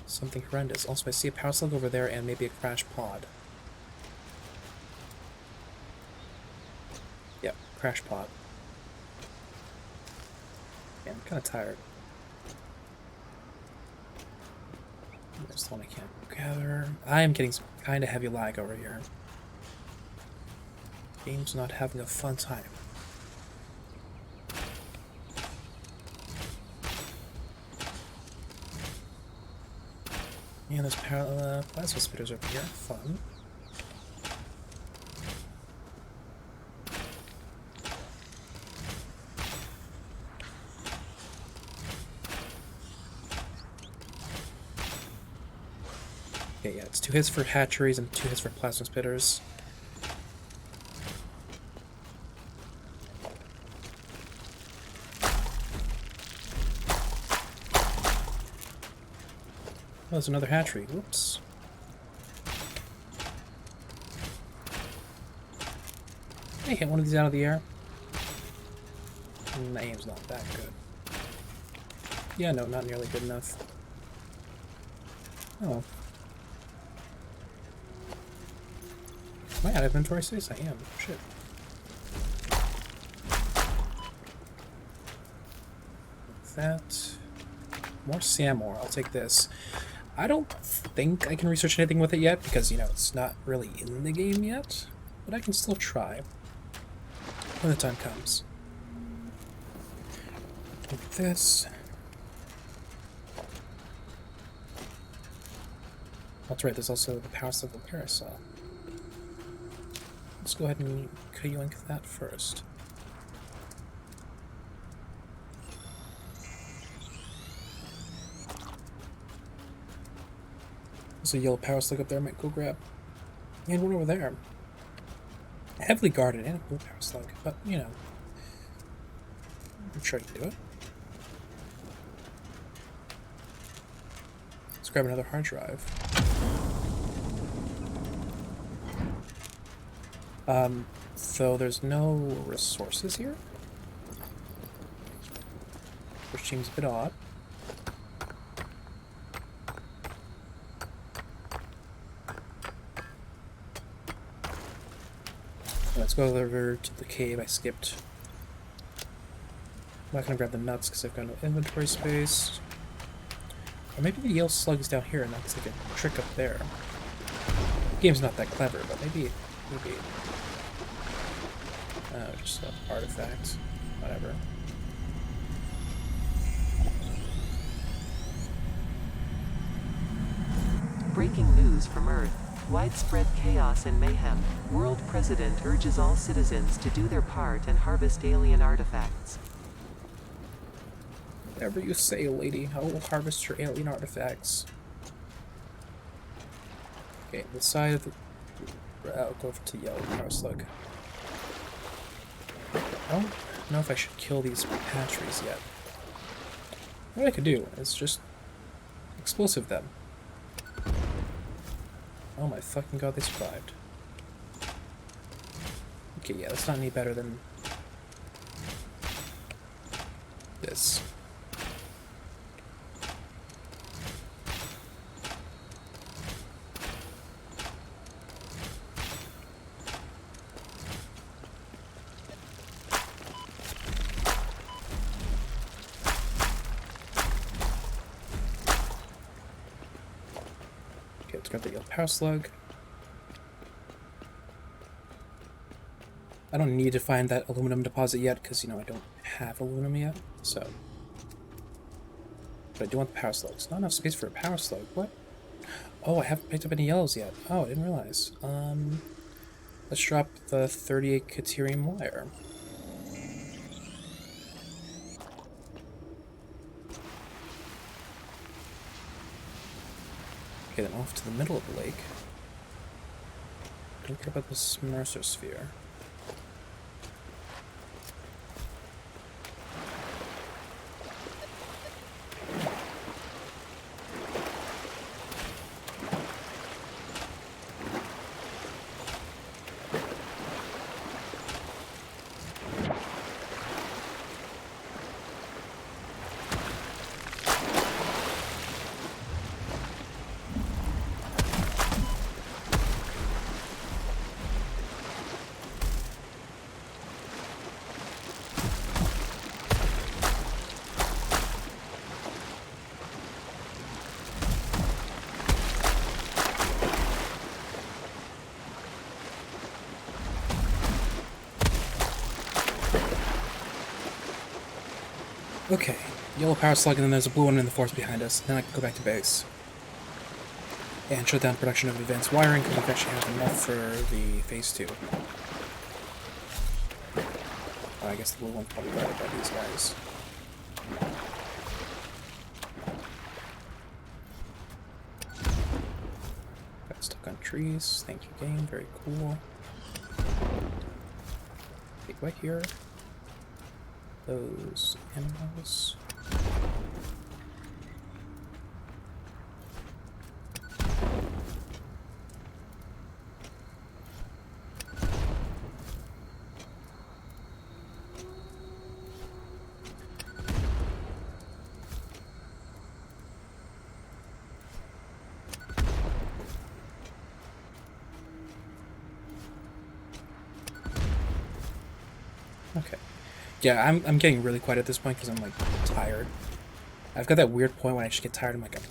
something horrendous. Also, I see a power slug over there and maybe a crash pod. Yep, crash pod. Yeah, I'm kind of tired. There's the one I can't gather. I am getting some kind of heavy lag over here. Game's not having a fun time. Yeah, there's plasma spitters over here. Fun. Okay, yeah, it's 2 hits for hatcheries and 2 hits for plasma spitters. Oh, there's another hatchery. Whoops. Can I hit one of these out of the air? My aim's not that good. Yeah, no, not nearly good enough. Oh. Am I out of inventory space? I am. Shit. That. More Samor. I'll take this. I don't think I can research anything with it yet because, you know, it's not really in the game yet. But I can still try when the time comes. Take this. That's right, there's also the power slug of Parasol. Let's go ahead and yoink that first. There's a yellow power slug up there I might go grab. And one over there. Heavily guarded and a blue power slug, but you know. I'm sure I can do it. Let's grab another hard drive. So there's no resources here, which seems a bit odd. Let's go over to the cave I skipped. I'm not gonna grab the nuts because I've got no inventory space. Or maybe the yellow slug is down here and that's like a trick up there. The game's not that clever, but maybe. Oh, just an artifact. Whatever. Breaking news from Earth. Widespread chaos and mayhem. World President urges all citizens to do their part and harvest alien artifacts. Whatever you say, lady. I will harvest your alien artifacts. Okay, the side of the... I'll go over to yellow power slug. I don't know if I should kill these hatcheries yet. What I could do is just explosive them. Oh my fucking god, they survived. Okay, yeah, that's not any better than this. Okay, let's grab the yellow power slug. I don't need to find that aluminum deposit yet, because, you know, I don't have aluminum yet, so... But I do want the power slugs. Not enough space for a power slug. What? Oh, I haven't picked up any yellows yet. Oh, I didn't realize. Let's drop the 38 Caterium wire. Okay, then off to the middle of the lake. Don't care about this Mercer sphere. Okay, yellow power slug, and then there's a blue one in the forest behind us. Then I can go back to base. And shut down production of advanced wiring, because we actually have enough for the phase 2. I guess the blue one's probably guarded by these guys. Got stuck on trees. Thank you, game. Very cool. Okay, right here. Those animals. Okay. Yeah, I'm getting really quiet at this point because I'm, like, tired. I've got that weird point when I just get tired. I'm like, I'm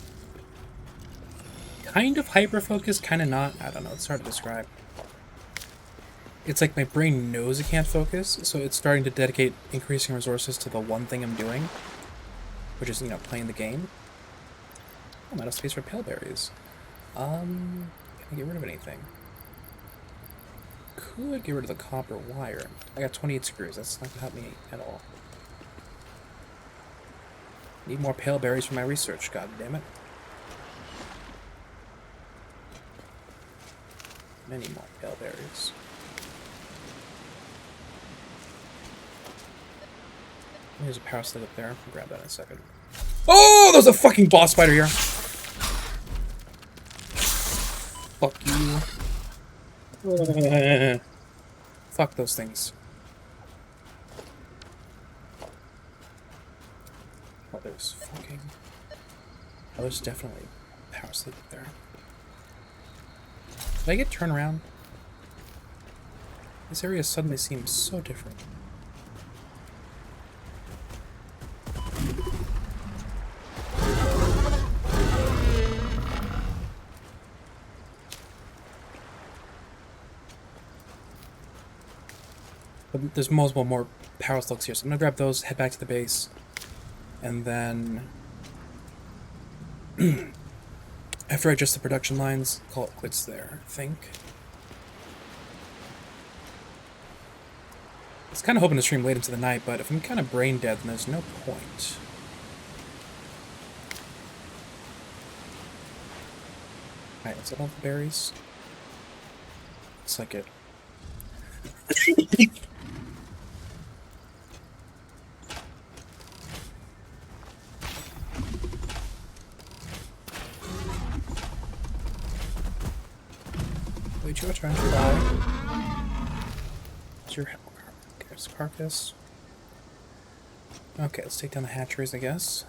kind of hyper-focused, kind of not. I don't know. It's hard to describe. It's like my brain knows it can't focus, so it's starting to dedicate increasing resources to the one thing I'm doing, which is, you know, playing the game. Oh, I'm out of space for pale berries. Can I get rid of anything? Could get rid of the copper wire. I got 28 screws. That's not gonna help me at all. Need more pale berries for my research, god damn it. Many more pale berries. There's a power slug up there. I'll grab that in a second. Oh, there's a fucking boss spider here. Fuck you. Fuck those things. Oh, there's fucking... Oh, there's definitely power slug up there. Did I get turned around? This area suddenly seems so different. But there's multiple more power slugs here, so I'm gonna grab those, head back to the base, and then after I adjust the production lines, call it quits there, I think. I was kind of hoping to stream late into the night, but if I'm kind of brain dead, then there's no point. Alright, is that all the berries? Looks like it. Wait, your turn to die. It's your carcass. Okay, let's take down the hatcheries, I guess.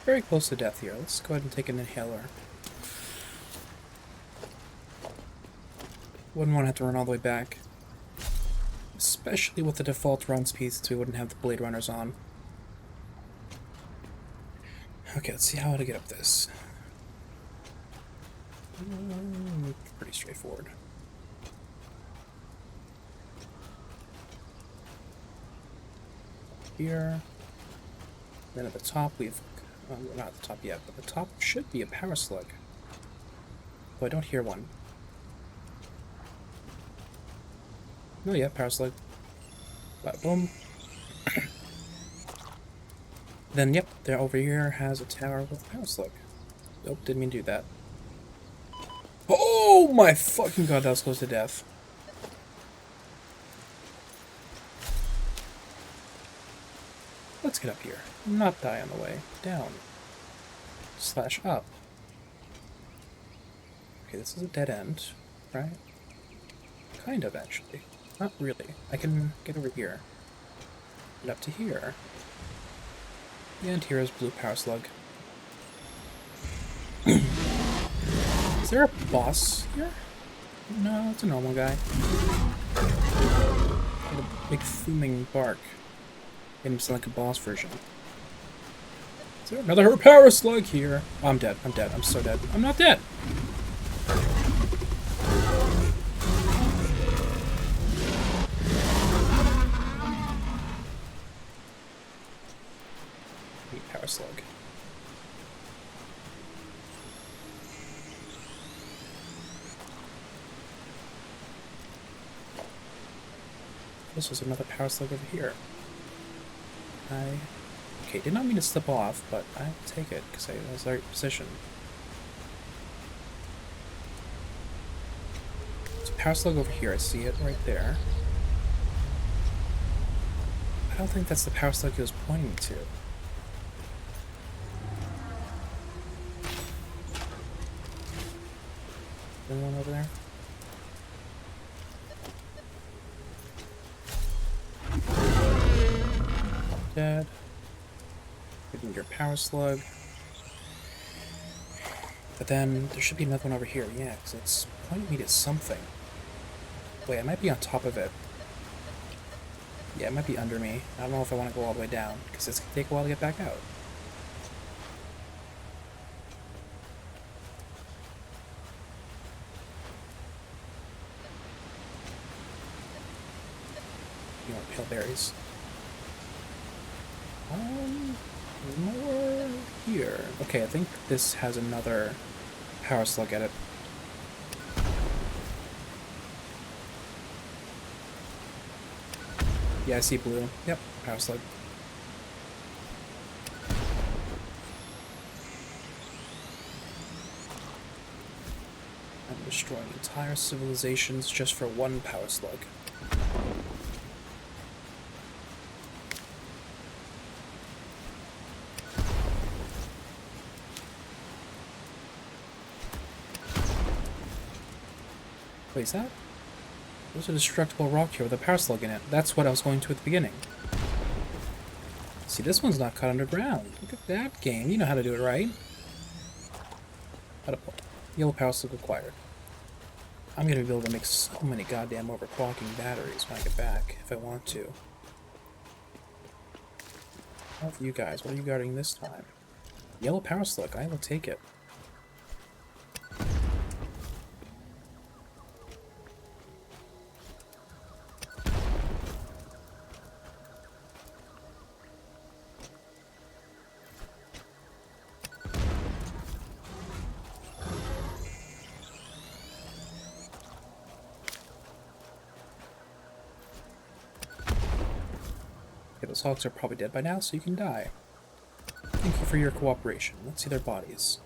Very close to death here. Let's go ahead and take an inhaler. Wouldn't want to have to run all the way back. Especially with the default run speed, since we wouldn't have the blade runners on. Okay, let's see how to get up this. Pretty straightforward. Here. Then at the top we've... We're not at the top yet, but the top should be a power slug. Oh, I don't hear one. No, yeah, power slug. Bada boom. Then, yep, there over here has a tower with a power slug. Nope, didn't mean to do that. Oh my fucking god, that was close to death. Let's get up here. Not die on the way. Down. Slash up. Okay, this is a dead end, right? Kind of, actually. Not really. I can get over here. Get up to here. And here is blue power slug. Is there a boss here? No, it's a normal guy. With a big fuming bark. Made him sound like a boss version. Is there another power slug here? Oh, I'm dead. I'm dead. I'm so dead. I'm not dead! Power slug. This was another power slug over here. Okay, did not mean to slip off, but I'll take it, because I was in the right position. There's a power slug over here, I see it right there. I don't think that's the power slug he was pointing to. Anyone over there? Dead. Getting your power slug. But then there should be another one over here, yeah, because it's pointing me to something. Wait, I might be on top of it. Yeah, it might be under me. I don't know if I want to go all the way down, because it's going to take a while to get back out. You want pale berries? More here. Okay, I think this has another power slug at it. Yeah, I see blue. Yep, power slug. I'm destroying entire civilizations just for one power slug. Wait, is that? There's a destructible rock here with a power slug in it. That's what I was going to at the beginning. See, this one's not cut underground. Look at that game. You know how to do it, right? How to pull. Yellow power slug acquired. I'm gonna be able to make so many goddamn overclocking batteries when I get back, if I want to. How about you guys? What are you guarding this time? Yellow power slug. I will take it. Okay, those hogs are probably dead by now, so you can die. Thank you for your cooperation. Let's see their bodies.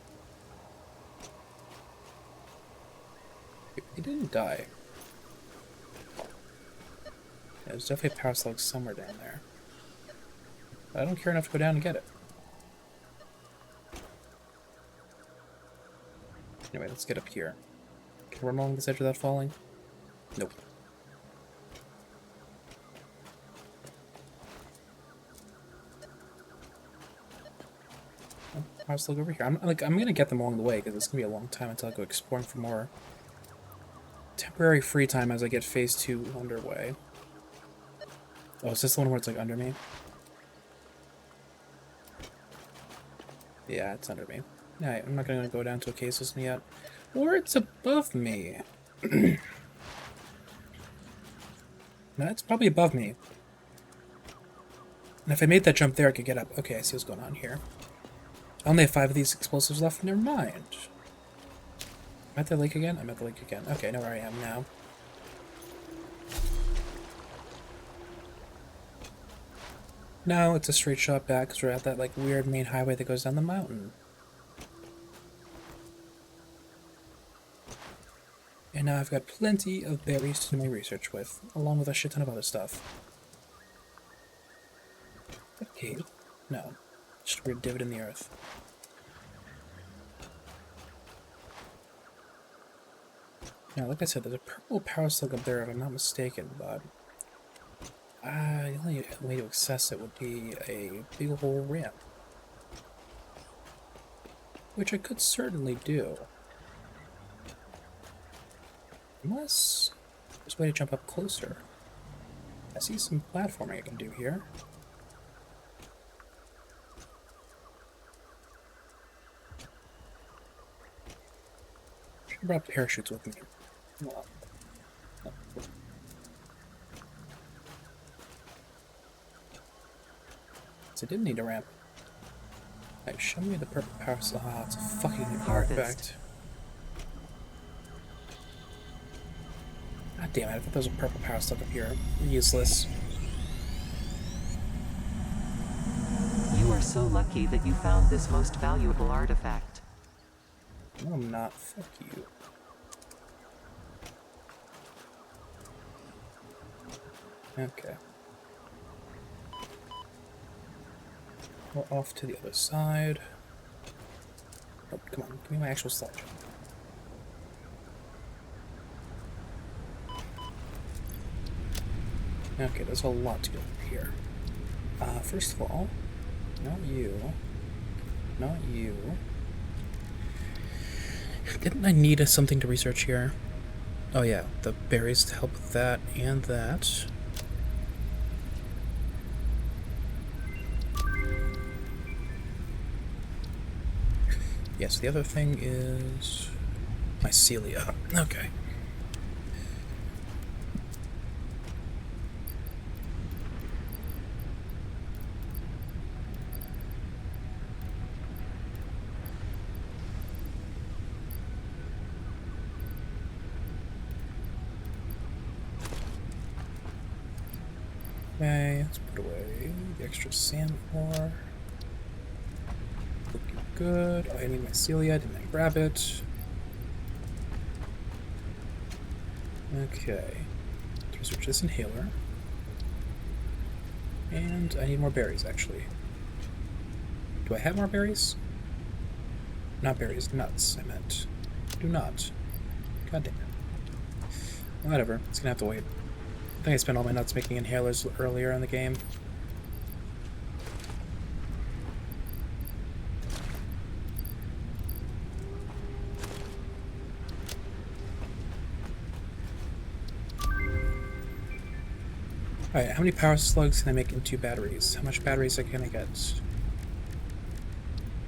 They didn't die. Yeah, there's definitely a power slug somewhere down there. But I don't care enough to go down and get it. Anyway, let's get up here. Can I run along this edge without falling? Nope. Power slug over here. I'm gonna get them along the way because it's gonna be a long time until I go exploring for more temporary free time as I get phase 2 underway. Oh, is this the one where it's like under me? Yeah, it's under me. Yeah, I'm not gonna go down to a cave system yet. Or it's above me. No, it's probably above me. And if I made that jump there, I could get up. Okay, I see what's going on here. I only have 5 of these explosives left. Never mind. I'm at the lake again? I'm at the lake again. Okay, I know where I am now. No, it's a straight shot back because we're at that like weird main highway that goes down the mountain. And now I've got plenty of berries to do my research with, along with a shit ton of other stuff. A cave? No. Just a weird divot in the earth. Now, like I said, there's a purple power slug up there if I'm not mistaken, but the only way to access it would be a big hole ramp. Which I could certainly do. Unless there's a way to jump up closer. I see some platforming I can do here. Should have brought parachutes with me. Well, no. So I didn't need a ramp. Alright, show me the purple power slug. Ah, it's a fucking artifact. God damn it, I thought there was a purple power slug up here. Useless. You are so lucky that you found this most valuable artifact. No, I'm not. Fuck you. Okay. We're off to the other side. Oh, come on. Give me my actual sledge. Okay, there's a lot to go here. First of all, not you. Not you. Didn't I need something to research here? Oh yeah, the berries to help with that and that. Yes, the other thing is mycelia. Okay. Okay, let's put away the extra sand ore. Looking good. Oh, I need mycelia. Didn't I grab it? Okay. Research this inhaler. And I need more berries, actually. Do I have more berries? Not berries, nuts, I meant. Do not. God damn it. Whatever, it's gonna have to wait. I think I spent all my nuts making inhalers earlier in the game. Alright, how many power slugs can I make into batteries? How much batteries can I get?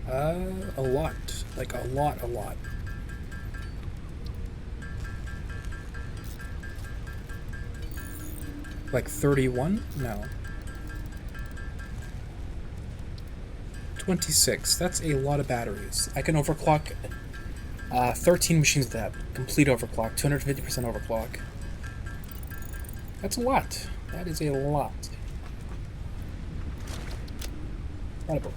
A lot. Like, a lot. Like 31? No. 26. That's a lot of batteries. I can overclock 13 machines with that. Complete overclock. 250% overclock. That's a lot. That is a lot. Incredible.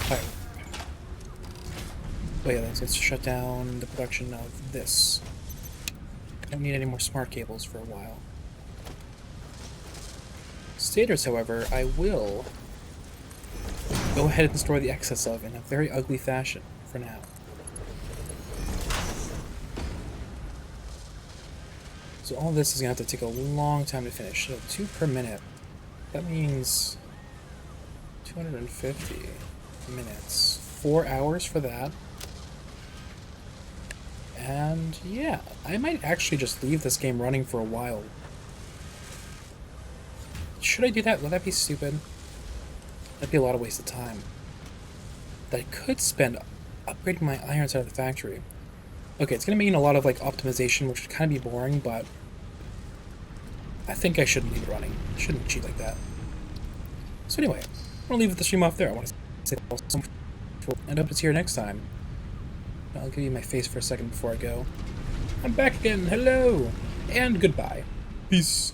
Alright. Oh yeah, let's shut down the production of this. I don't need any more smart cables for a while. Stators, however, I will go ahead and store the excess of in a very ugly fashion for now. So all this is going to have to take a long time to finish. So 2 per minute. That means 250 minutes. 4 hours for that. And yeah, I might actually just leave this game running for a while. Should I do that? Would that be stupid? That'd be a lot of waste of time. That I could spend upgrading my iron side of the factory. Okay, it's going to mean a lot of like optimization, which would kind of be boring, but I think I shouldn't leave it running. I shouldn't cheat like that. So anyway, I'm going to leave the stream off there. I want to say and hope to see you next time. I'll give you my face for a second before I go. I'm back again. Hello! And goodbye. Peace.